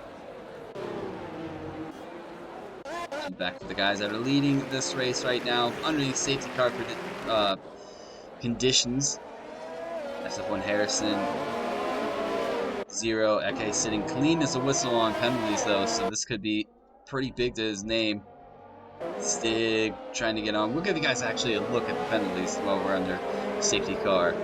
And back to the guys that are leading this race right now underneath safety car conditions. SF1 Harrison, Zero, Eke sitting clean as a whistle on penalties though, so this could be pretty big to his name. Stig trying to get on. We'll give you guys actually a look at the penalties while we're under safety car.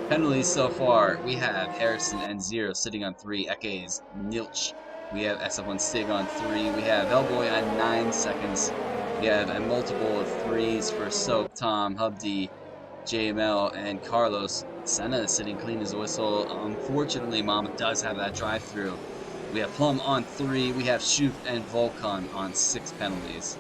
Penalties so far, we have Harrison and Zero sitting on 3. Eke is nilch. We have SF1 Stig on 3. We have Hellboy on 9 seconds. We have a multiple of 3s for Soap, Tom, Hubdi, JML, and Carlos. Senna is sitting clean as a whistle. Unfortunately, Mama does have that drive-through. We have Plum on 3. We have Shuf and Volcon on 6 penalties.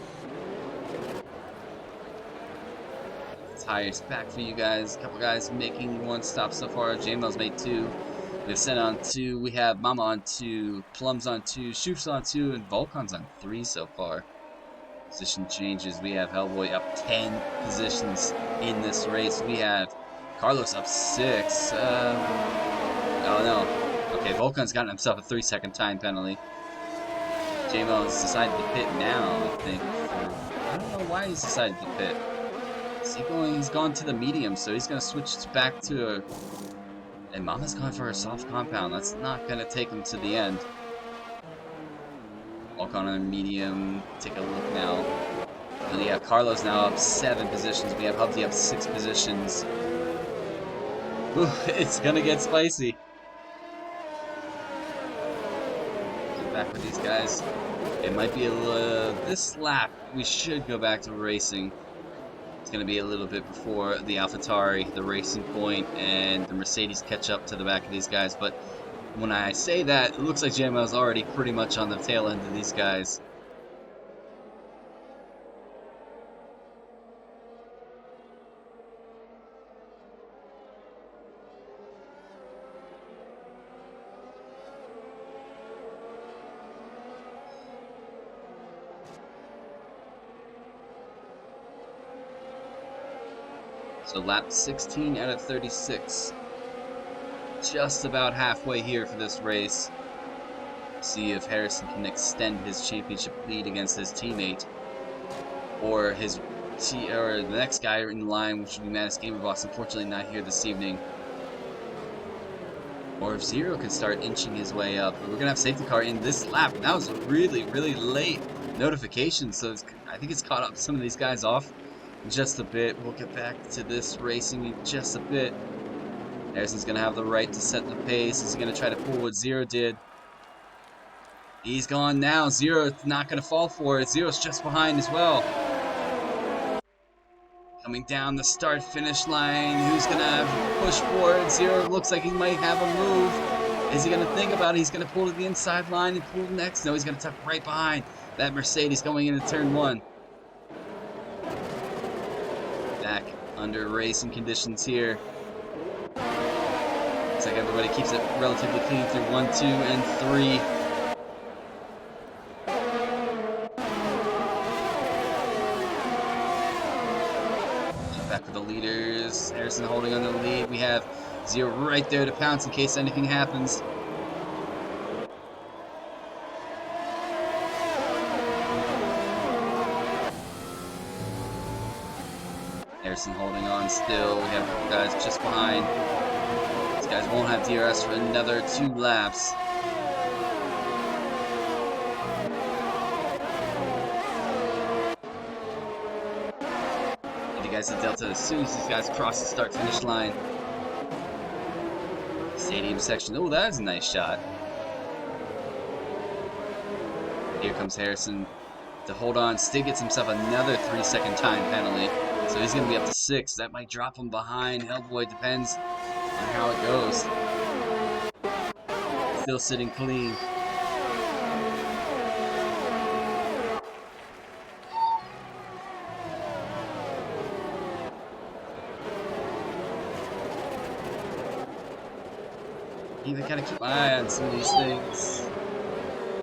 Tires back for you guys. A couple guys making 1 stop so far. JML's made 2. We have Senna on 2. We have Mama on 2. Plum's on 2. Shuf's on 2. And Volcon's on 3 so far. Position changes. We have Hellboy up 10 positions in this race. We have Carlos up 6. Oh no. Okay, Volcon's gotten himself a 3-second time penalty. JML has decided to pit now, I think. I don't know why he's decided to pit. Is he going? He's gone to the medium, so he's going to switch back to a... And Mama's going for a soft compound. That's not going to take him to the end. Walk on a medium. Take a look now. And yeah, Carlos now up 7 positions. We have Hubsy up 6 positions. Ooh, it's going to get spicy. Get back with these guys. It might be a little... This lap, we should go back to racing. It's going to be a little bit before the AlphaTauri, the Racing Point, and the Mercedes catch up to the back of these guys. But when I say that, it looks like JML's already pretty much on the tail end of these guys. So lap 16 out of 36. Just about halfway here for this race. See if Harrison can extend his championship lead against his teammate. Or the next guy in line, which would be Mattis Gamerbox, unfortunately not here this evening. Or if Zero can start inching his way up. But we're going to have safety car in this lap. That was a really, really late notification. So I think it's caught up some of these guys off just a bit. We'll get back to this racing in just a bit. Harrison's going to have the right to set the pace. He's going to try to pull what Zero did. He's gone now. Zero's not going to fall for it. Zero's just behind as well. Coming down the start-finish line. Who's going to push forward? Zero looks like he might have a move. Is he going to think about it? He's going to pull to the inside line and pull next. No, he's going to tuck right behind that Mercedes going into turn 1. Back under racing conditions here. Looks like everybody keeps it relatively clean through 1, 2, and 3. Back with the leaders. Harrison holding on the lead. We have Zero right there to pounce in case anything happens. Harrison holding on still. We have guys just behind. These guys won't have DRS for another 2 laps. Give you guys a delta as soon as these guys cross the start-finish line. Stadium section. Oh, that is a nice shot. Here comes Harrison to hold on. Stig gets himself another 3-second time penalty. So he's going to be up to 6. That might drop him behind. Hellboy, depends on how it goes. Still sitting clean. You gotta keep an eye on some of these things.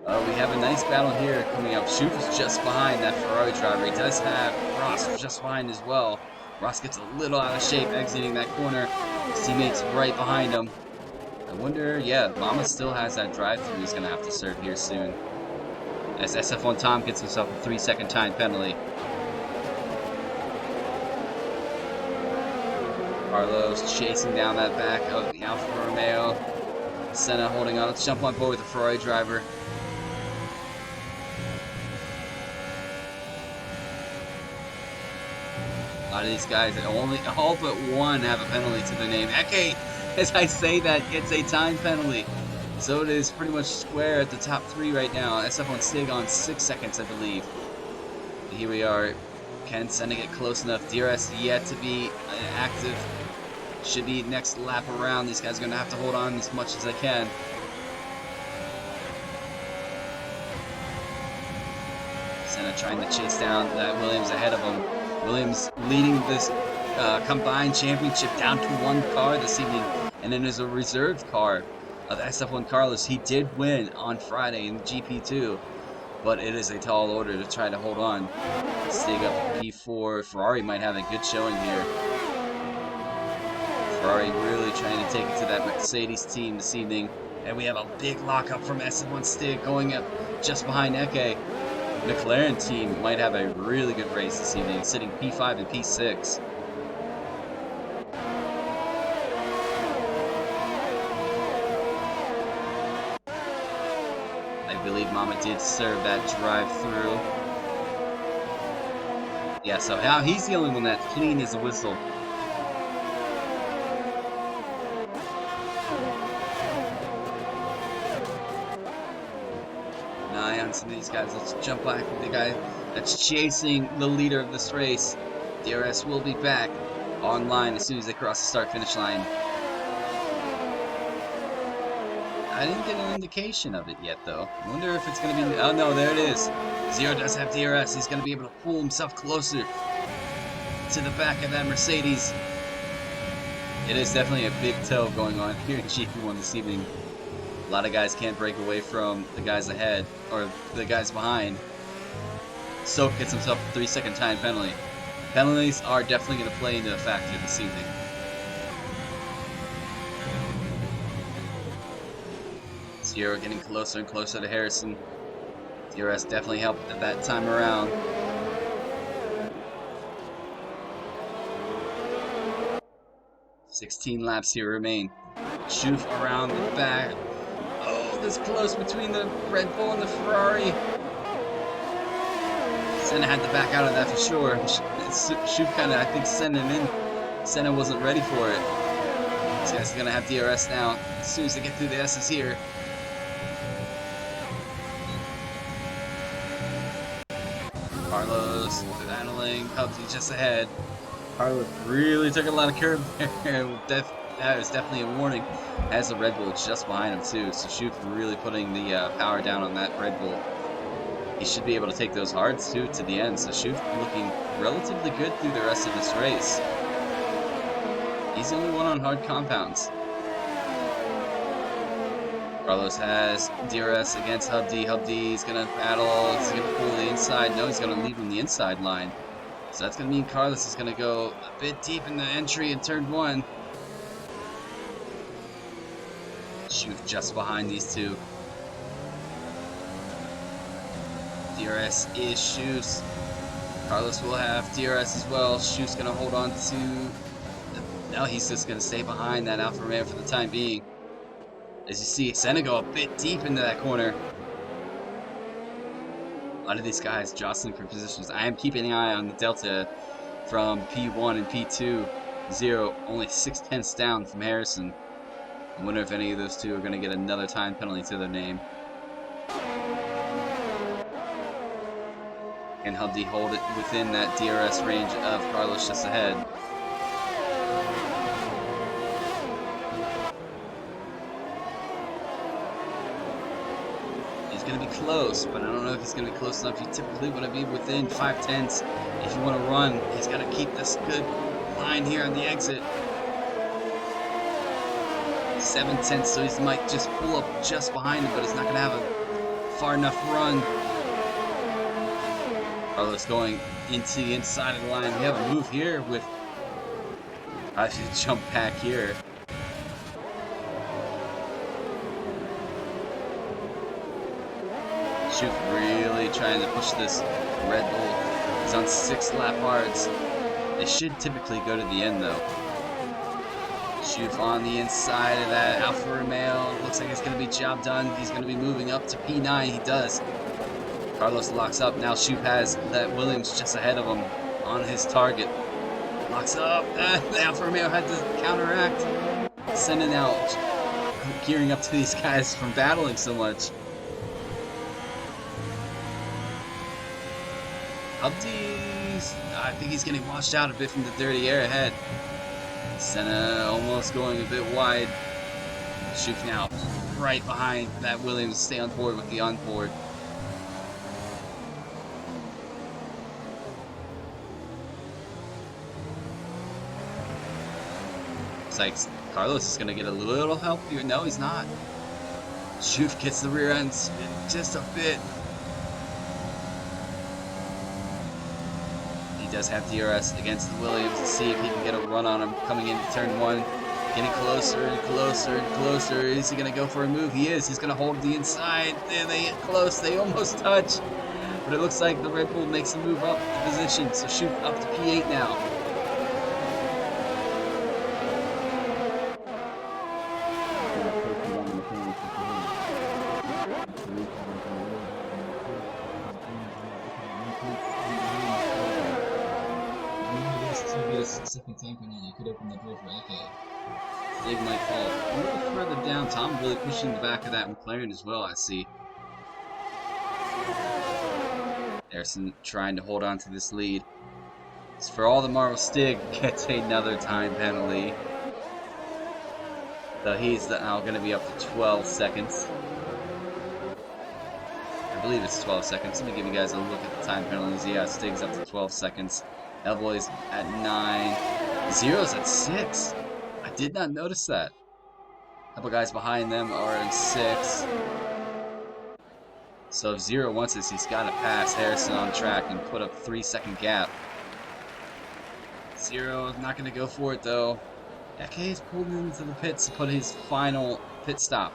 We have a nice battle here coming up. Schumacher's just behind that Ferrari driver. He does have Ross just behind as well. Ross gets a little out of shape exiting that corner. His teammate's right behind him. I wonder, yeah, Mama still has that drive-through he's going to have to serve here soon. As SF1 Tom gets himself a 3-second time penalty. Carlos chasing down that back of the Alfa Romeo. Senna holding on. Let's jump on board with the Ferrari driver. A lot of these guys, all but one have a penalty to their name. Eke, as I say that, gets a time penalty. So it is pretty much square at the top 3 right now. SF1 Stig on 6 seconds, I believe. And here we are. Can Senna get close enough? DRS yet to be active. Should be next lap around. These guys are going to have to hold on as much as they can. Senna trying to chase down that Williams ahead of him. Williams leading this combined championship down to 1 car this evening. And then there's a reserved car of SF1 Carlos. He did win on Friday in GP2. But it is a tall order to try to hold on. Stig up P4. Ferrari might have a good showing here. Ferrari really trying to take it to that Mercedes team this evening. And we have a big lockup from SF1 Stig going up just behind Eke. McLaren team might have a really good race this evening, sitting P5 and P6. Mama did serve that drive-through. Yeah, so now he's the only one that's clean as a whistle. An eye on some of these guys. Let's jump back with the guy that's chasing the leader of this race. DRS will be back online as soon as they cross the start-finish line. I didn't get an indication of it yet, though. I wonder if it's going to be... Oh, no, there it is. Zero does have DRS. He's going to be able to pull himself closer to the back of that Mercedes. It is definitely a big tow going on here in GP1 this evening. A lot of guys can't break away from the guys ahead, or the guys behind. Soap gets himself a 3-second time penalty. Penalties are definitely going to play into a factor this evening. Zero getting closer and closer to Harrison. DRS definitely helped at that time around. $16 laps here remain. Schoof around the back. Oh, this close between the Red Bull and the Ferrari. Senna had to back out of that for sure. Schoof kind of, I think, sent him in. Senna wasn't ready for it. This guy's going to have DRS now as soon as they get through the S's here. Carlos battling Hubsy just ahead. Carlos really took a lot of curve there. That was definitely a warning. As the Red Bull just behind him too, so Schoof really putting the power down on that Red Bull. He should be able to take those hards too to the end. So Schoof looking relatively good through the rest of this race. He's the only one on hard compounds. Carlos has DRS against Hubdy. Hubdy's gonna battle. He's gonna pull the inside. No, he's gonna leave him the inside line. So that's gonna mean Carlos is gonna go a bit deep in the entry in turn 1. Schoof just behind these two. DRS is Schoof's. Carlos will have DRS as well. Schoof's gonna hold on to. No, he's just gonna stay behind that Alfa Romeo for the time being. As you see, Senna go a bit deep into that corner. A lot of these guys jostling for positions. I am keeping an eye on the delta from P1 and P2. Zero, only 6/10 down from Harrison. I wonder if any of those two are going to get another time penalty to their name. Can Hubdy hold it within that DRS range of Carlos just ahead? Going to be close, but I don't know if he's going to be close enough. You typically want to be within 5/10 if you want to run. He's got to keep this good line here on the exit. 7/10, so he might just pull up just behind him, but he's not going to have a far enough run. Carlos going into the inside of the line. We have a move here with... I should jump back here. Schoof really trying to push this Red Bull. He's on 6 lap hards. They should typically go to the end though. Schoof on the inside of that Alfa Romeo. Looks like it's going to be job done. He's going to be moving up to P9. He does. Carlos locks up. Now Schoof has that Williams just ahead of him on his target. Locks up. The Alfa Romeo had to counteract. Sending out. Gearing up to these guys from battling so much. Hubdy's, I think he's getting washed out a bit from the dirty air ahead. Senna almost going a bit wide. Schoof now right behind that Williams. Stay on board with the on-board. Looks like Carlos is going to get a little help here. No, he's not. Schoof gets the rear end spin just a bit. He does have DRS against the Williams. Let's see if he can get a run on him coming into turn 1. Getting closer and closer and closer. Is he going to go for a move? He is. He's going to hold the inside. There they get close. They almost touch. But it looks like the Red Bull makes a move up the position. So Schoof up to P8 now. second time penalty could open the door for Eke. Stig might fall a little further down. Tom really pushing the back of that McLaren as well, I see. Harrison trying to hold on to this lead. It's for all the marbles. Stig gets another time penalty. So he's now going to be up to 12 seconds. I believe it's 12 seconds. Let me give you guys a look at the time penalties. Yeah, Stig's up to 12 seconds. Elboy's at 9. Zero's at 6. I did not notice that. A couple guys behind them are in 6. So if Zero wants this, he's got to pass Harrison on track and put up a 3-second gap. Zero is not going to go for it though. Eke's pulled into the pits to put his final pit stop.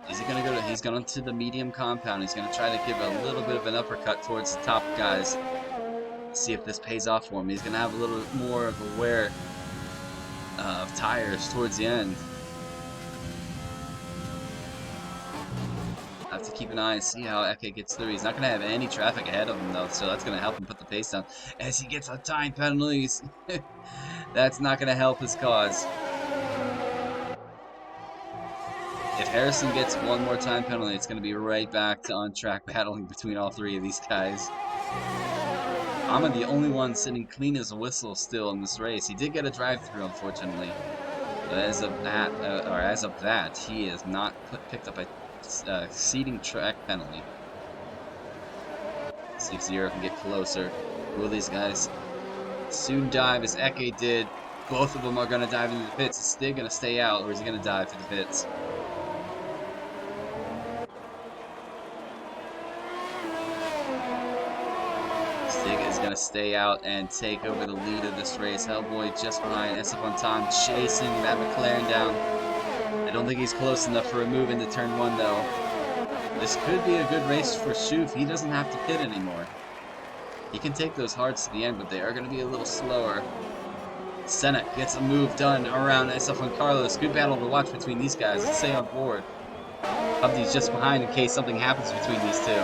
Is he going to go to? He's going to the medium compound. He's going to try to give a little bit of an uppercut towards the top guys. See if this pays off for him. He's going to have a little more of a wear of tires towards the end. I have to keep an eye and see how Eke gets through. He's not going to have any traffic ahead of him though, so that's going to help him put the pace down. As he gets on time penalties, that's not going to help his cause. If Harrison gets one more time penalty, it's going to be right back to on-track battling between all three of these guys. I'm the only one sitting clean as a whistle still in this race. He did get a drive-through, unfortunately. But as of that, he has not picked up a seating track penalty. See if Zero can get closer. Will these guys soon dive as Eke did? Both of them are going to dive into the pits. Is Stig going to stay out, or is he going to dive to the pits? Stig is going to stay out and take over the lead of this race. Hellboy just behind. Esteban Tom chasing that McLaren down. I don't think he's close enough for a move into turn 1 though. This could be a good race for Schoof. He doesn't have to pit anymore. He can take those hards to the end, but they are going to be a little slower. Senna gets a move done around Esteban Carlos. Good battle to watch between these guys. Stay on board. Hubdy's just behind in case something happens between these two.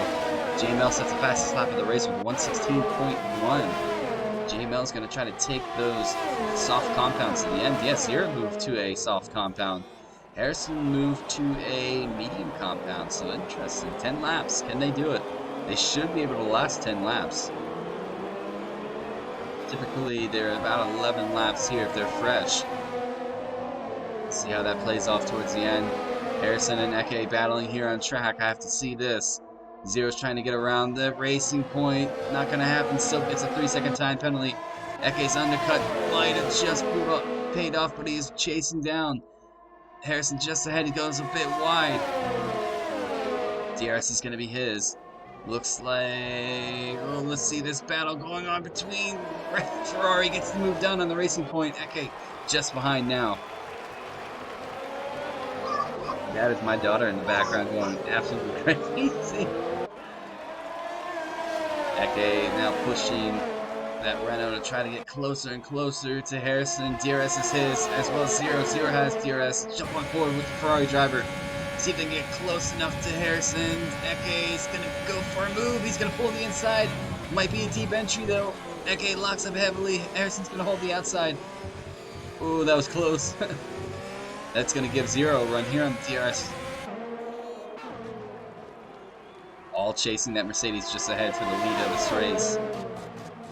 JML sets the fastest lap of the race with 116.1. JML's going to try to take those soft compounds to the end. Yes, Zero moved to a soft compound. Harrison moved to a medium compound, so interesting. 10 laps, can they do it? They should be able to last 10 laps. Typically, they're about 11 laps here if they're fresh. Let's see how that plays off towards the end. Harrison and Eke battling here on track. I have to see this. Zero's trying to get around the racing point. Not going to happen. Still gets a 3-second time penalty. Eke's undercut might have just paid off, but he's chasing down. Harrison just ahead. He goes a bit wide. DRS is going to be his. Looks like... Oh, let's see this battle going on between... Ferrari gets the move done on the racing point. Eke just behind now. That is my daughter in the background going absolutely crazy. Eke now pushing that Renault to try to get closer and closer to Harrison. DRS is his, as well as Zero. Zero has DRS. Jump on forward with the Ferrari driver. See if they can get close enough to Harrison. Eke is going to go for a move. He's going to pull the inside. Might be a deep entry, though. Eke locks up heavily. Harrison's going to hold the outside. Ooh, that was close. That's going to give Zero a run here on the DRS. All chasing that Mercedes just ahead for the lead of this race.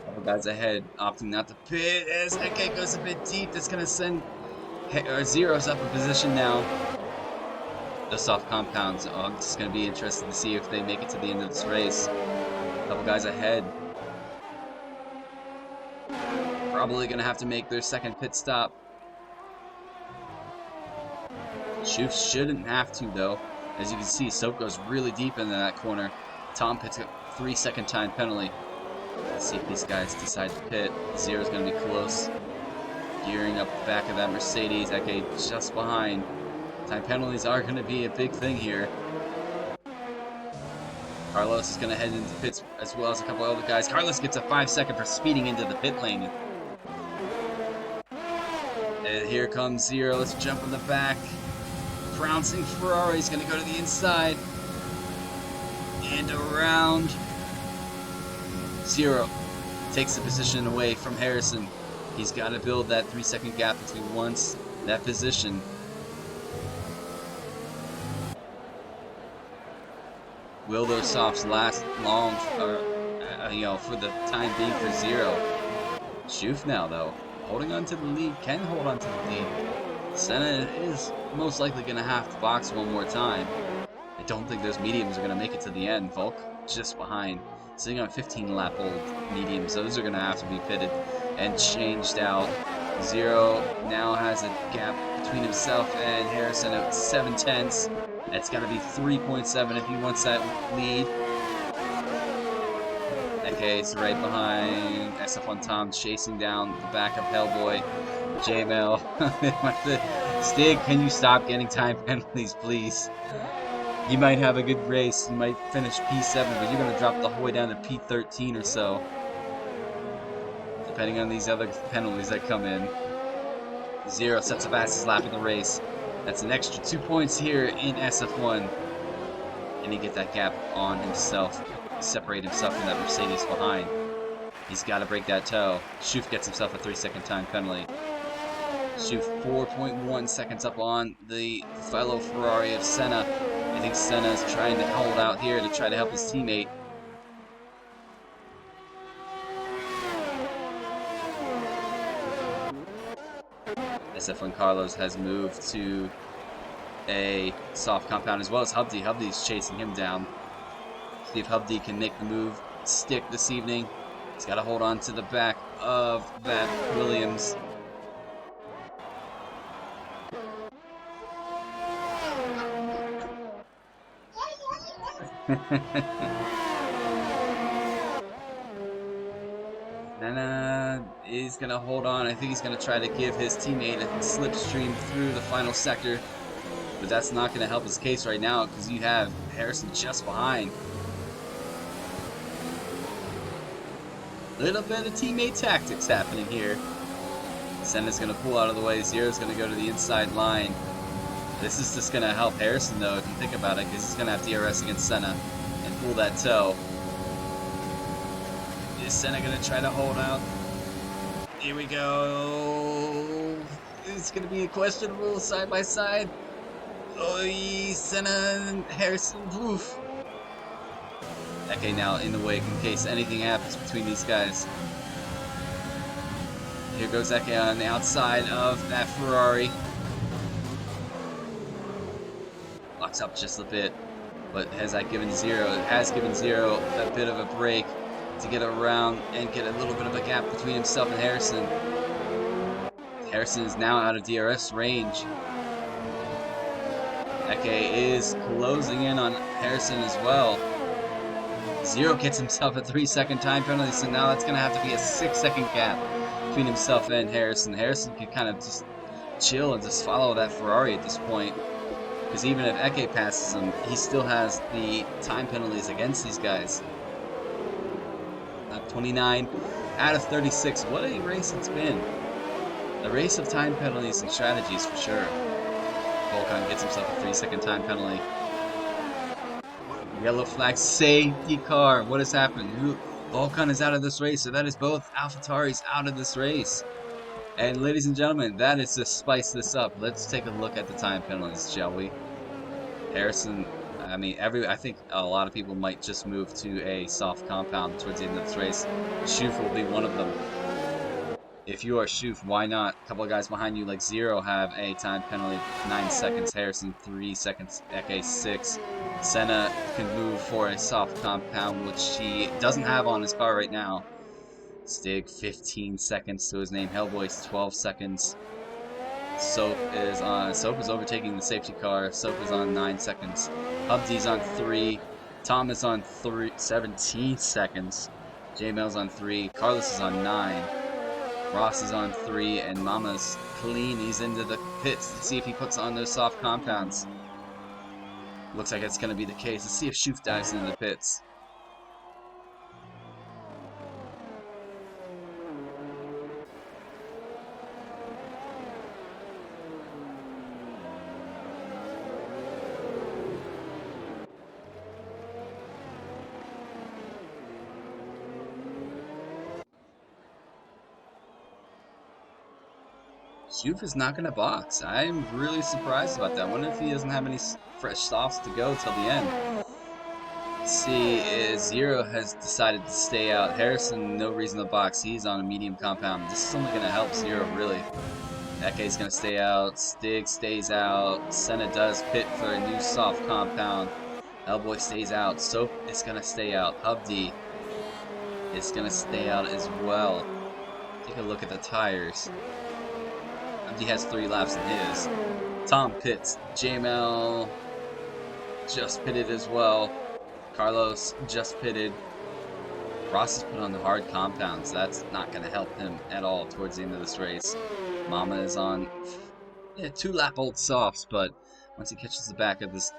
Couple guys ahead, opting not to pit as Eke goes a bit deep. That's going to send Zero's up in position now. The soft compounds. Oh, it's going to be interesting to see if they make it to the end of this race. Couple guys ahead. Probably going to have to make their second pit stop. Schoof shouldn't have to, though. As you can see, Soap goes really deep into that corner. Tom pits a 3-second time penalty. Let's see if these guys decide to pit. Zero's going to be close. Gearing up the back of that Mercedes. Eke just behind. Time penalties are going to be a big thing here. Carlos is going to head into pits as well as a couple other guys. Carlos gets a 5-second for speeding into the pit lane. And here comes Zero. Let's jump in the back. Trouncing Ferrari is going to go to the inside. And around. Zero takes the position away from Harrison. He's got to build that 3-second gap until he wants that position. Will those softs last long, for the time being for Zero? Schuf now, though, holding on to the lead, can hold on to the lead. Senna is most likely going to have to box one more time. I don't think those mediums are going to make it to the end. Volk just behind, sitting on 15-lap-old mediums. Those are going to have to be pitted and changed out. Zero now has a gap between himself and Harrison at 7/10. That's got to be 3.7 if he wants that lead. Okay, it's right behind SF1 Tom, chasing down the back of Hellboy. J-Mail. Stig, can you stop getting time penalties, please? You might have a good race. You might finish P7, but you're going to drop the whole way down to P13 or so. Depending on these other penalties that come in. Zero sets the fastest lap in the race. That's an extra 2 points here in SF1. And he get that gap on himself. Separate himself from that Mercedes behind. He's got to break that toe. Schuf gets himself a 3-second time penalty. Schuf 4.1 seconds up on the fellow Ferrari of Senna. I think Senna is trying to hold out here to try to help his teammate. SF1 Carlos has moved to a soft compound as well as Hubdy. Hubdy's chasing him down. See if Hubdy can make the move stick this evening. He's got to hold on to the back of that Williams. Senna is going to hold on. I think he's going to try to give his teammate a slipstream through the final sector. But that's not going to help his case right now because you have Harrison just behind. Little bit of teammate tactics happening here. Senna's going to pull out of the way. Zero's going to go to the inside line. This is just going to help Harrison, though, if you think about it, because he's going to have DRS against Senna and pull that toe. Is Senna going to try to hold out? Here we go. It's going to be a questionable side-by-side. Oh, Senna and Harrison. Oof. Okay, now in the wake in case anything happens between these guys. Here goes Eke on the outside of that Ferrari. Locks up just a bit, but has given Zero a bit of a break to get around and get a little bit of a gap between himself and Harrison. Harrison is now out of DRS range. Eke is closing in on Harrison as well. Zero gets himself a 3-second time penalty, so now that's going to have to be a 6-second gap between himself and Harrison. Harrison can kind of just chill and just follow that Ferrari at this point. Because even if Eke passes him, he still has the time penalties against these guys. 29 out of 36. What a race it's been. A race of time penalties and strategies for sure. Volkan gets himself a 3-second time penalty. Yellow flag, safety car. What has happened? Volkan is out of this race, so that is both AlphaTauris out of this race. And ladies and gentlemen, that is to spice this up. Let's take a look at the time penalties, shall we? Harrison, I think a lot of people might just move to a soft compound towards the end of this race. Schuf will be one of them. If you are Schuf, why not? A couple of guys behind you like Zero have a time penalty, 9 seconds. Harrison, 3 seconds. Eke, 6. Senna can move for a soft compound, which he doesn't have on his car right now. Stig, 15 seconds to his name. Hellboy's 12 seconds. Soap is overtaking the safety car. Soap is on 9 seconds. Hubdy's on 3. Tom is on 17 seconds. J-Mail's on 3. Carlos is on 9. Ross is on 3, and Mama's clean. He's into the pits to see if he puts on those soft compounds. Looks like it's going to be the case. Let's see if Schuf dives into the pits. Juve is not going to box. I'm really surprised about that. I wonder if he doesn't have any fresh softs to go till the end. See, Zero has decided to stay out. Harrison, no reason to box. He's on a medium compound. This is only going to help Zero, really. Eke's going to stay out. Stig stays out. Senna does pit for a new soft compound. Hellboy stays out. Soap is going to stay out. Hubdy is going to stay out as well. Take a look at the tires. Hubdy has 3 laps in his. Tom pits. JML just pitted as well. Carlos just pitted. Ross is put on the hard compounds. That's not going to help him at all towards the end of this race. Mama is on 2-lap-old softs, but once he catches the back of this,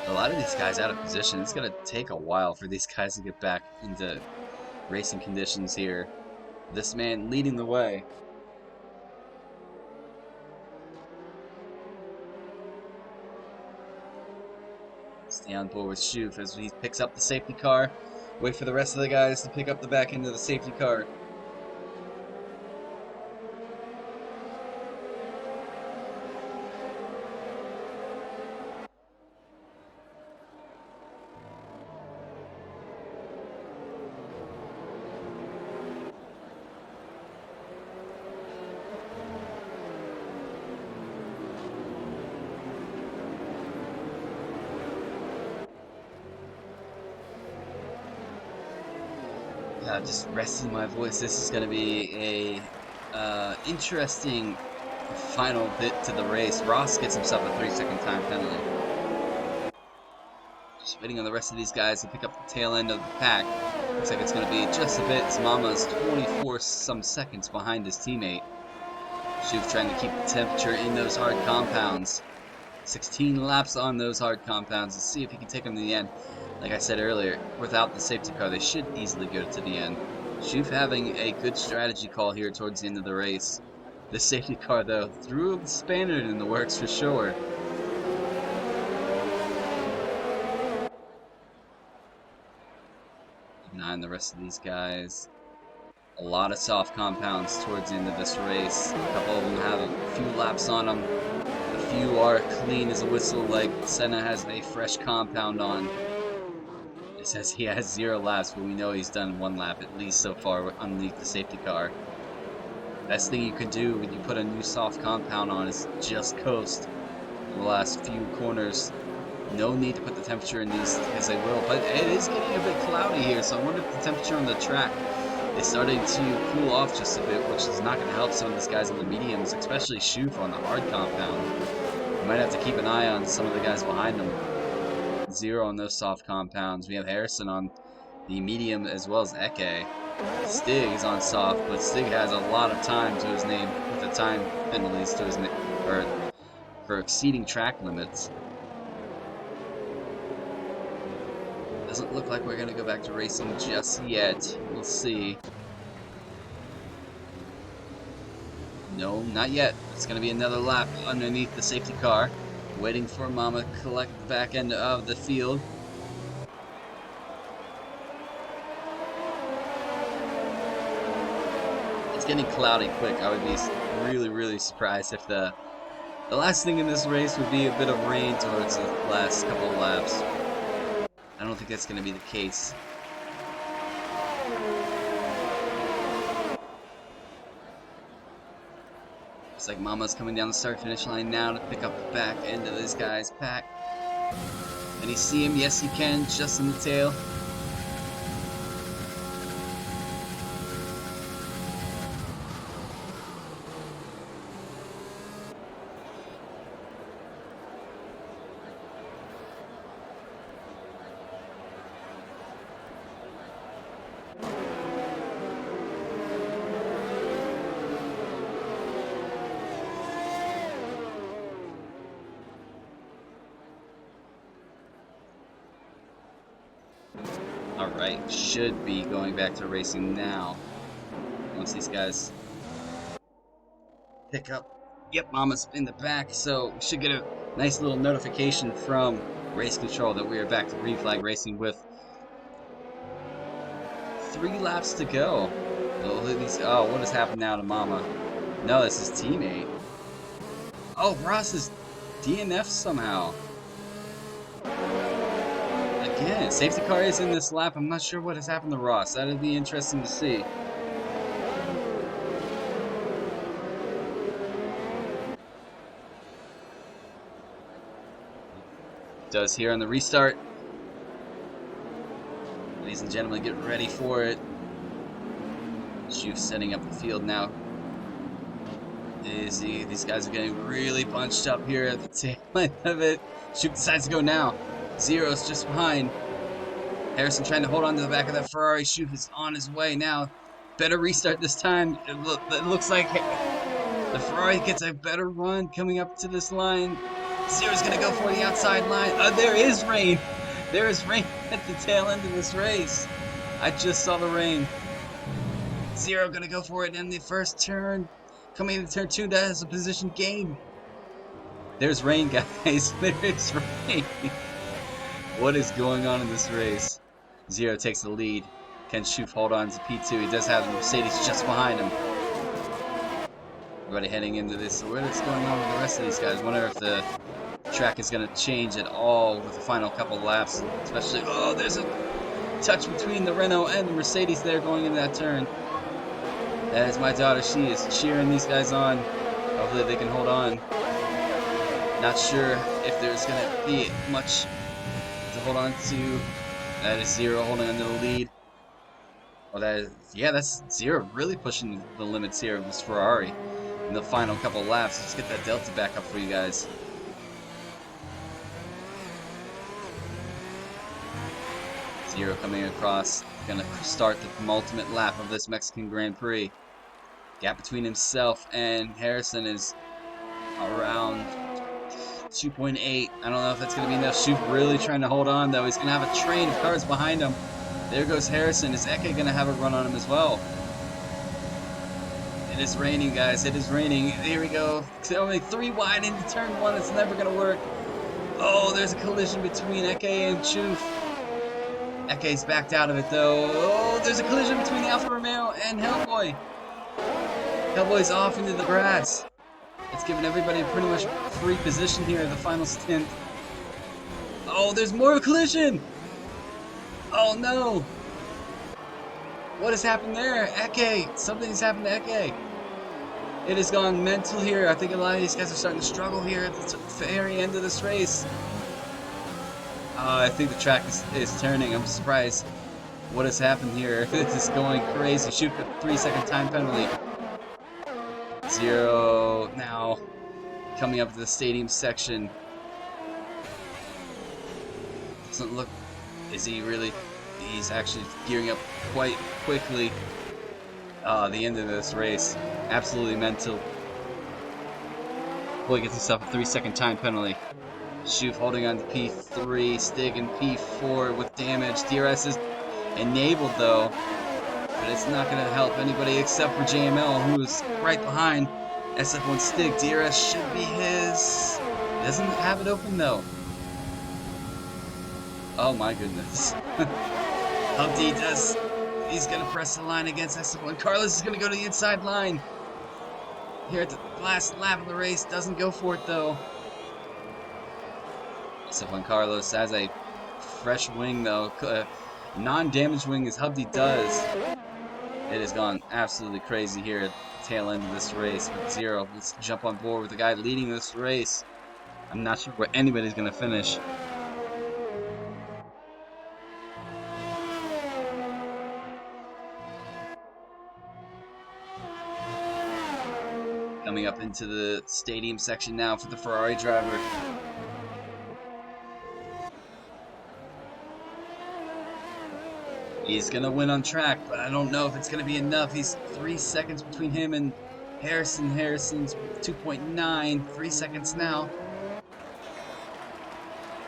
a lot of these guys out of position. It's going to take a while for these guys to get back into racing conditions here. This man leading the way. Stay on board with Shoof as he picks up the safety car. Wait for the rest of the guys to pick up the back end of the safety car. Just resting my voice. This is going to be a interesting final bit to the race. Ross gets himself a 3-second time penalty. Just waiting on the rest of these guys to pick up the tail end of the pack. Looks like it's going to be just a bit. Mama's 24 some seconds behind his teammate. Shoof trying to keep the temperature in those hard compounds. 16 laps on those hard compounds. Let's see if he can take them to the end. Like I said earlier, without the safety car, they should easily go to the end. Shoof having a good strategy call here towards the end of the race. The safety car, though, threw the spanner in the works for sure. Keep an eye on the rest of these guys. A lot of soft compounds towards the end of this race. A couple of them have a few laps on them. A few are clean as a whistle, like Senna has a fresh compound on. It says he has 0 laps, but we know he's done 1 lap at least so far underneath the safety car. Best thing you could do when you put a new soft compound on is just coast the last few corners. No need to put the temperature in these because they will, but it is getting a bit cloudy here, so I wonder if the temperature on the track is starting to cool off just a bit, which is not going to help some of these guys on the mediums, especially Shoof on the hard compound. You might have to keep an eye on some of the guys behind them. 0 on those soft compounds. We have Harrison on the medium as well as Eke. Stig is on soft, but Stig has a lot of time to his name with the time penalties to his name for exceeding track limits. Doesn't look like we're going to go back to racing just yet. We'll see. No, not yet. It's going to be another lap underneath the safety car. Waiting for Mama to collect the back end of the field. It's getting cloudy quick. I would be really, really surprised if the last thing in this race would be a bit of rain towards the last couple of laps. I don't think that's going to be the case. Looks like Mama's coming down the start-finish line now to pick up the back end of this guy's pack. Can he see him? Yes, he can, just in the tail. Alright, should be going back to racing now. Once these guys pick up. Yep, Mama's in the back, so we should get a nice little notification from Race Control that we are back to green flag racing with 3 laps to go. Oh, what has happened now to Mama? No, that's his teammate. Oh, Ross is DNF somehow. Again, safety car is in this lap. I'm not sure what has happened to Ross. That'll be interesting to see. Does here on the restart. Ladies and gentlemen, get ready for it. Schuf setting up the field now. These guys are getting really bunched up here at the tail end of it. Schuf decides to go now. Zero's just behind. Harrison trying to hold on to the back of that Ferrari. Schuf is on his way now. Better restart this time. It looks like the Ferrari gets a better run coming up to this line. Zero's going to go for the outside line. There is rain. There is rain at the tail end of this race. I just saw the rain. Zero going to go for it in the first turn. Coming into turn 2, that is a position gain. There's rain, guys. There is rain. What is going on in this race? Zero takes the lead. Can Schuf hold on to P2? He does have the Mercedes just behind him. Everybody heading into this. So what is going on with the rest of these guys? Wonder if the track is going to change at all with the final couple laps. Especially, oh, there's a touch between the Renault and the Mercedes there going into that turn. That is my daughter. She is cheering these guys on. Hopefully they can hold on. Not sure if there's going to be much to hold on to. That is Zero holding on to the lead. Oh, that's Zero really pushing the limits here of this Ferrari in the final couple laps. Let's get that Delta back up for you guys. Zero coming across. Gonna start the penultimate lap of this Mexican Grand Prix. Gap between himself and Harrison is around 2.8. I don't know if that's going to be enough. Schuf really trying to hold on, though. He's going to have a train of cars behind him. There goes Harrison. Is Eke going to have a run on him as well? It is raining, guys. It is raining. Here we go. Only 3 wide into turn 1. It's never going to work. Oh, there's a collision between Eke and Schuf. Eke's backed out of it, though. Oh, there's a collision between the Alfa Romeo and Hellboy. Hellboy's off into the grass. It's giving everybody pretty much free position here at the final stint. Oh, there's more of a collision! Oh no! What has happened there? Eke! Something's happened to Eke. It has gone mental here. I think a lot of these guys are starting to struggle here at the very end of this race. I think the track is turning. I'm surprised what has happened here. This is going crazy. Shoot a 3-second time penalty. Zero now coming up to the stadium section. Doesn't look. Is he really? He's actually gearing up quite quickly. The end of this race. Absolutely mental. Boy gets himself a 3-second time penalty. Schuf holding on to P3, Stig in P4 with damage. DRS is enabled though, but it's not going to help anybody except for JML, who is right behind SF1 Stig. DRS should be his. He doesn't have it open though. Oh my goodness. Hubdy does. He's going to press the line against SF1. Carlos is going to go to the inside line. Here at the last lap of the race. Doesn't go for it though. SF1 Carlos has a fresh wing though. Non-damaged wing as Hubdy does. It has gone absolutely crazy here at the tail end of this race. With Zero, let's jump on board with the guy leading this race. I'm not sure where anybody's going to finish. Coming up into the stadium section now for the Ferrari driver. He's going to win on track, but I don't know if it's going to be enough. He's 3 seconds between him and Harrison. Harrison's 2.9, 3 seconds now.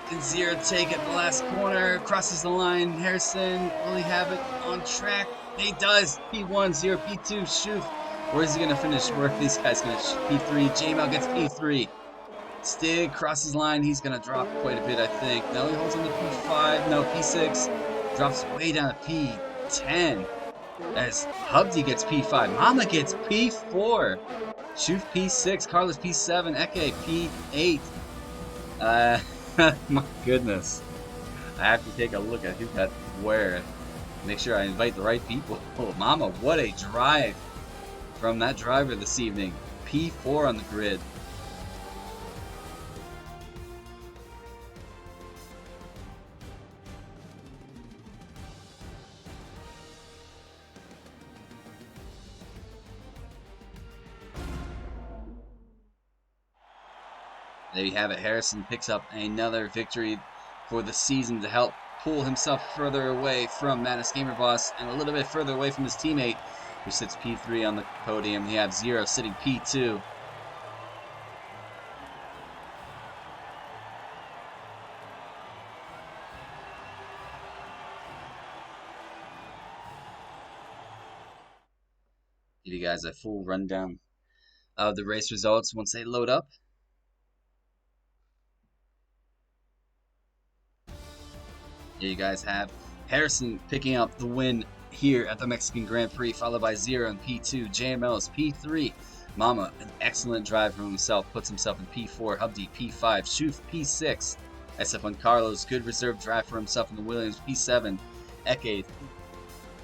Can Zero take it the last corner? Crosses the line. Harrison, will he have it on track? He does. P1, Zero, P2, Schuf. Where is he going to finish? Where are these guys going to P3? JML gets P3. Stig crosses line. He's going to drop quite a bit, I think. No, he holds on to P5. No, P6. Drops way down to P10. As Hubdy gets P5. Mama gets P4. Schuf P6, Carlos P7, Eke P8. My goodness. I have to take a look at who got where. Make sure I invite the right people. Oh, mama, what a drive from that driver this evening. P4 on the grid. There you have it. Harrison picks up another victory for the season to help pull himself further away from Mattis Gamerboss and a little bit further away from his teammate, who sits P3 on the podium. You have Zero sitting P2. Give you guys a full rundown of the race results once they load up. Here you guys have Harrison picking up the win here at the Mexican Grand Prix, followed by Zero in P2. JML is P3. Mama, an excellent drive from himself, puts himself in P4. Hubdi P5. Schuf P6. SF1 Carlos, good reserve drive for himself in the Williams P7. Eke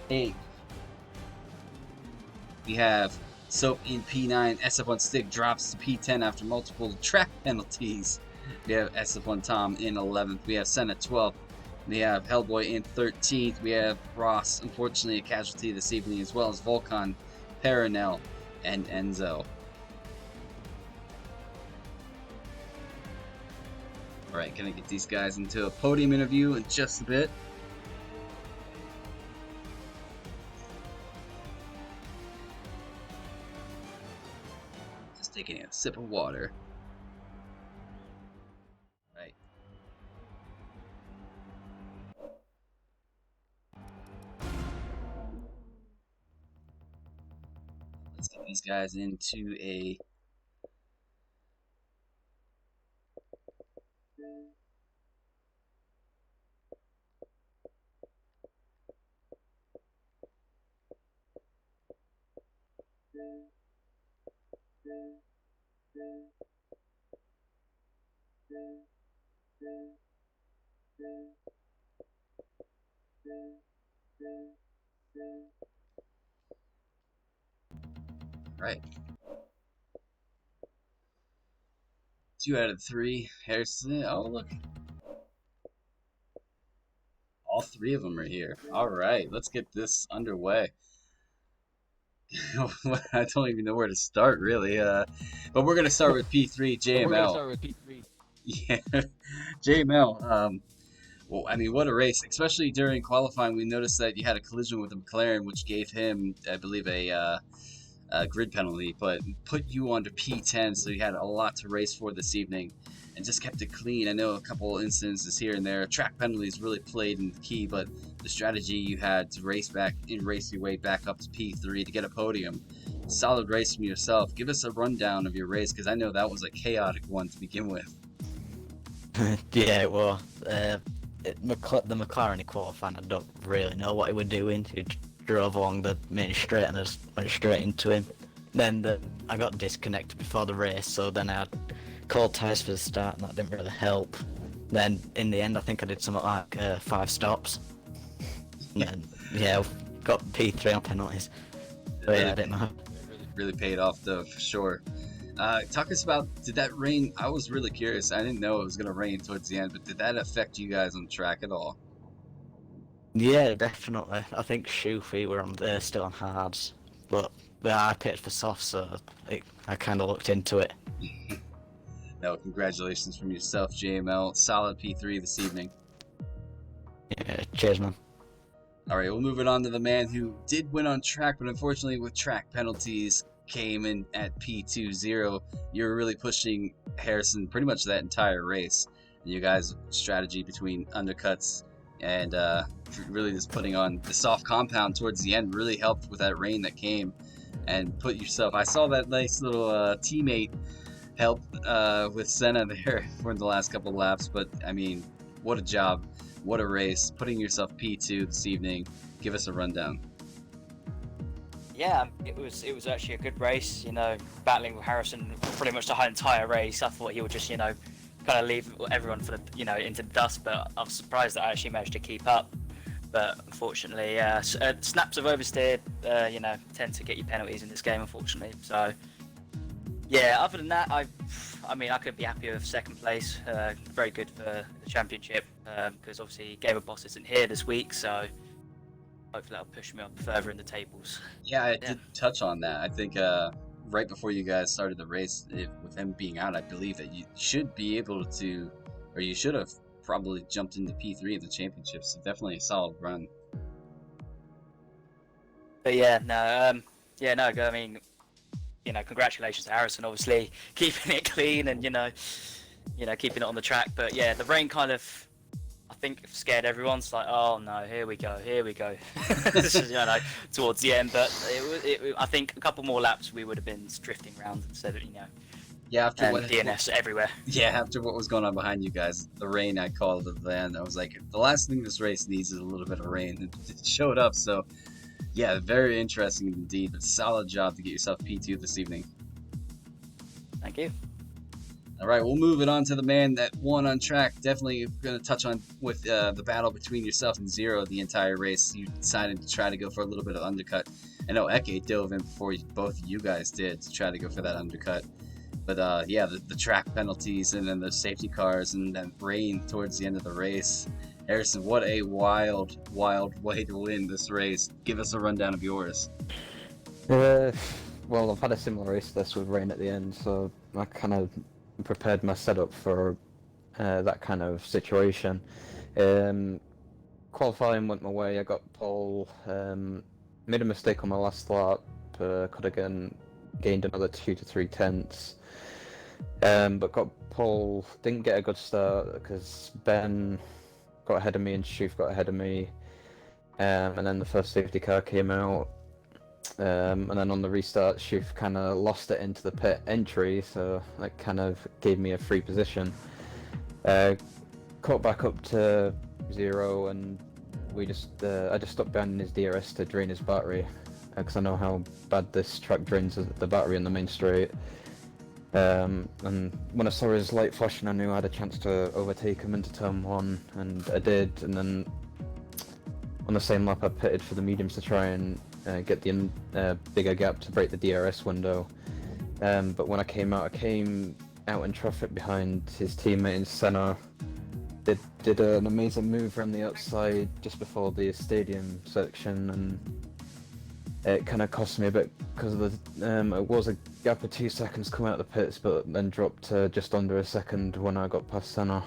8. We have Soap in P9. SF1 Stick drops to P10 after multiple track penalties. We have SF1 Tom in 11th. We have Senna 12th. We have Hellboy in 13th. We have Ross, unfortunately a casualty this evening, as well as Volcon, Peronel, and Enzo. Alright, gonna get these guys into a podium interview in just a bit. Just taking a sip of water. Right. Let's get these guys into a right. 2 out of 3. Harrison. Oh, look. All 3 of them are here. All right, let's get this underway. I don't even know where to start, really. But we're gonna start with P3 JML. Yeah, JML. Well, I mean, what a race! Especially during qualifying, we noticed that you had a collision with a McLaren, which gave him, I believe, a grid penalty, but put you onto P10, so you had a lot to race for this evening, and just kept it clean. I know a couple incidences here and there. Track penalties really played in the key, but the strategy you had to race your way back up to P3 to get a podium. Solid race from yourself. Give us a rundown of your race, because I know that was a chaotic one to begin with. Yeah, it was. The McLaren in qualifying, I don't really know what he was doing. He drove along the main straight and I just went straight into him. Then I got disconnected before the race, so then I had cold tyres for the start, and that didn't really help. Then in the end, I think I did something like 5 stops. And then, yeah, got P3 on penalties. But yeah, I didn't know. Really paid off though, for sure. Talk us about, did that rain? I was really curious. I didn't know it was going to rain towards the end, but did that affect you guys on track at all? Yeah, definitely. I think Shoofy were on there still on hards, but I picked for soft, so I kind of looked into it. No, congratulations from yourself, JML. Solid P3 this evening. Yeah, cheers, man. All right, we'll move it on to the man who did win on track, but unfortunately with track penalties came in at P20. You were really pushing Harrison pretty much that entire race. And you guys' strategy between undercuts and really just putting on the soft compound towards the end really helped with that rain that came and put yourself. I saw that nice little teammate help with Senna there for the last couple of laps, but I mean, what a job. What a race. Putting yourself P2 this evening. Give us a rundown. Yeah, it was actually a good race. Battling with Harrison pretty much the whole entire race. I thought he would just kind of leave everyone for the into the dust, but I was surprised that I actually managed to keep up. But unfortunately, snaps of oversteer, tend to get you penalties in this game, unfortunately. So yeah, other than that, I mean, I could be happy with second place. Very good for the championship because obviously Game of Boss isn't here this week, so hopefully that'll push me up further in the tables. Yeah, I did touch on that. I think right before you guys started the race, with him being out, I believe that you should be able to, or you should have probably jumped into P3 of the championship. So definitely a solid run. But yeah, no, I mean, congratulations to Harrison, obviously keeping it clean and keeping it on the track. But yeah, the rain kind of, I think, scared everyone. It's like, oh no, here we go. Towards the end. But I think a couple more laps we would have been drifting around instead of Yeah, after and DNS everywhere. Yeah, after what was going on behind you guys, the rain, I called it then. I was like, the last thing this race needs is a little bit of rain. It showed up, so yeah, very interesting indeed. But solid job to get yourself P2 this evening. Thank you. All right, we'll move it on to the man that won on track. Definitely going to touch on with the battle between yourself and Zero the entire race. You decided to try to go for a little bit of undercut. I know Eke dove in before both of you guys did to try to go for that undercut. But yeah, the track penalties and then the safety cars and then rain towards the end of the race. Harrison, what a wild, wild way to win this race. Give us a rundown of yours. Well, I've had a similar race to this with rain at the end, so I kind of prepared my setup for that kind of situation. Qualifying went my way. I got pole. Made a mistake on my last lap. Could have gained another 2 to 3 tenths. But got pole. Didn't get a good start because Ben got ahead of me and Shoof got ahead of me. And then the first safety car came out. And then on the restart, Shoof kind of lost it into the pit entry, so that kind of gave me a free position. Caught back up to Zero, and I just stopped behind his DRS to drain his battery, because I know how bad this track drains the battery in the main straight. And when I saw his light flashing, I knew I had a chance to overtake him into turn 1, and I did. And then on the same lap, I pitted for the mediums to try and get the bigger gap to break the DRS window. But when I came out in traffic behind his teammate in center. Did an amazing move around the outside just before the stadium section, and it kind of cost me a bit because of it was a gap of 2 seconds coming out of the pits, but then dropped to just under a second when I got past center.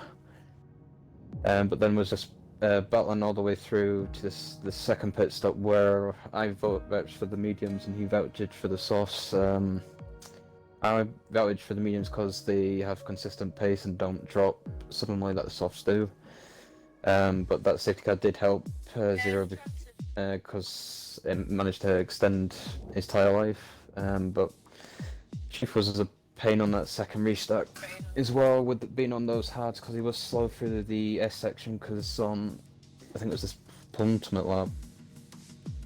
But then was just battling all the way through to the second pit stop where I vouched for the mediums and he vouched for the softs. I vouched for the mediums because they have consistent pace and don't drop suddenly like the softs do. But that safety car did help Zero because it managed to extend his tyre life. But Chief was a pain on that second restart as well, with it being on those hards because he was slow through the S section because I think it was this penultimate lap,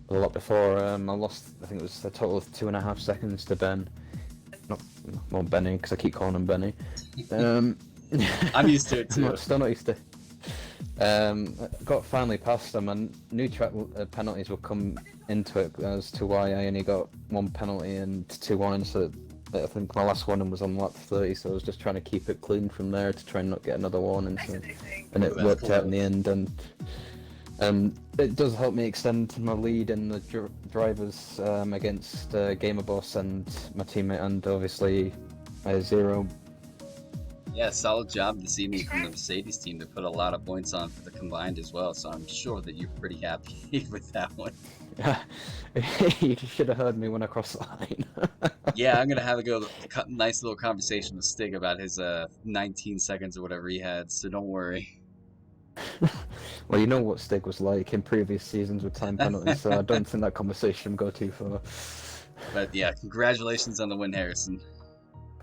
the lap before, I lost, I think it was a total of 2.5 seconds to Ben. Not Benny, because I keep calling him Benny. I'm used to it too. Still not used to. Got finally past him, and new track penalties will come into it as to why I only got 1 penalty and 2 warnings. So I think my last warning was on lap 30, so I was just trying to keep it clean from there to try and not get another warning. So, and it worked out in the end, and it does help me extend my lead in the drivers against Gamer Boss and my teammate, and obviously Zero. Yeah, solid job this evening from the Mercedes team to put a lot of points on for the combined as well, so I'm sure that you're pretty happy with that one. You should have heard me when I crossed the line. Yeah, I'm going to have a nice little conversation with Stig about his 19 seconds or whatever he had, so don't worry. Well, you know what Stig was like in previous seasons with time penalties, so I don't think that conversation will go too far. But yeah, congratulations on the win, Harrison.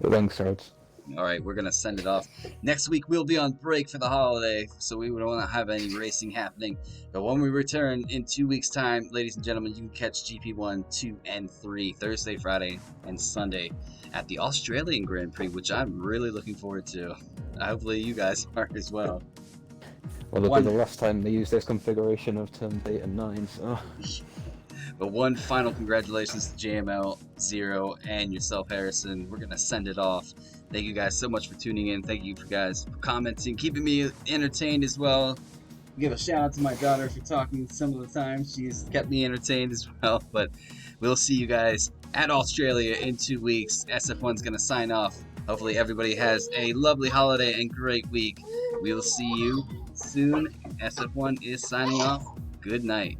Thanks, Rhodes. Alright, we're going to send it off. Next week, we'll be on break for the holiday, so we don't want to have any racing happening. But when we return in 2 weeks' time, ladies and gentlemen, you can catch GP1, 2, and 3 Thursday, Friday, and Sunday at the Australian Grand Prix, which I'm really looking forward to. Hopefully you guys are as well. Well, it'll be the last time they use this configuration of turns 8 and 9, so... But one final congratulations to JML, Zero, and yourself, Harrison. We're going to send it off. Thank you guys so much for tuning in. Thank you guys for commenting, keeping me entertained as well. Give a shout out to my daughter for talking some of the time. She's kept me entertained as well. But we'll see you guys at Australia in 2 weeks. SF1's going to sign off. Hopefully everybody has a lovely holiday and great week. We will see you soon. SF1 is signing off. Good night.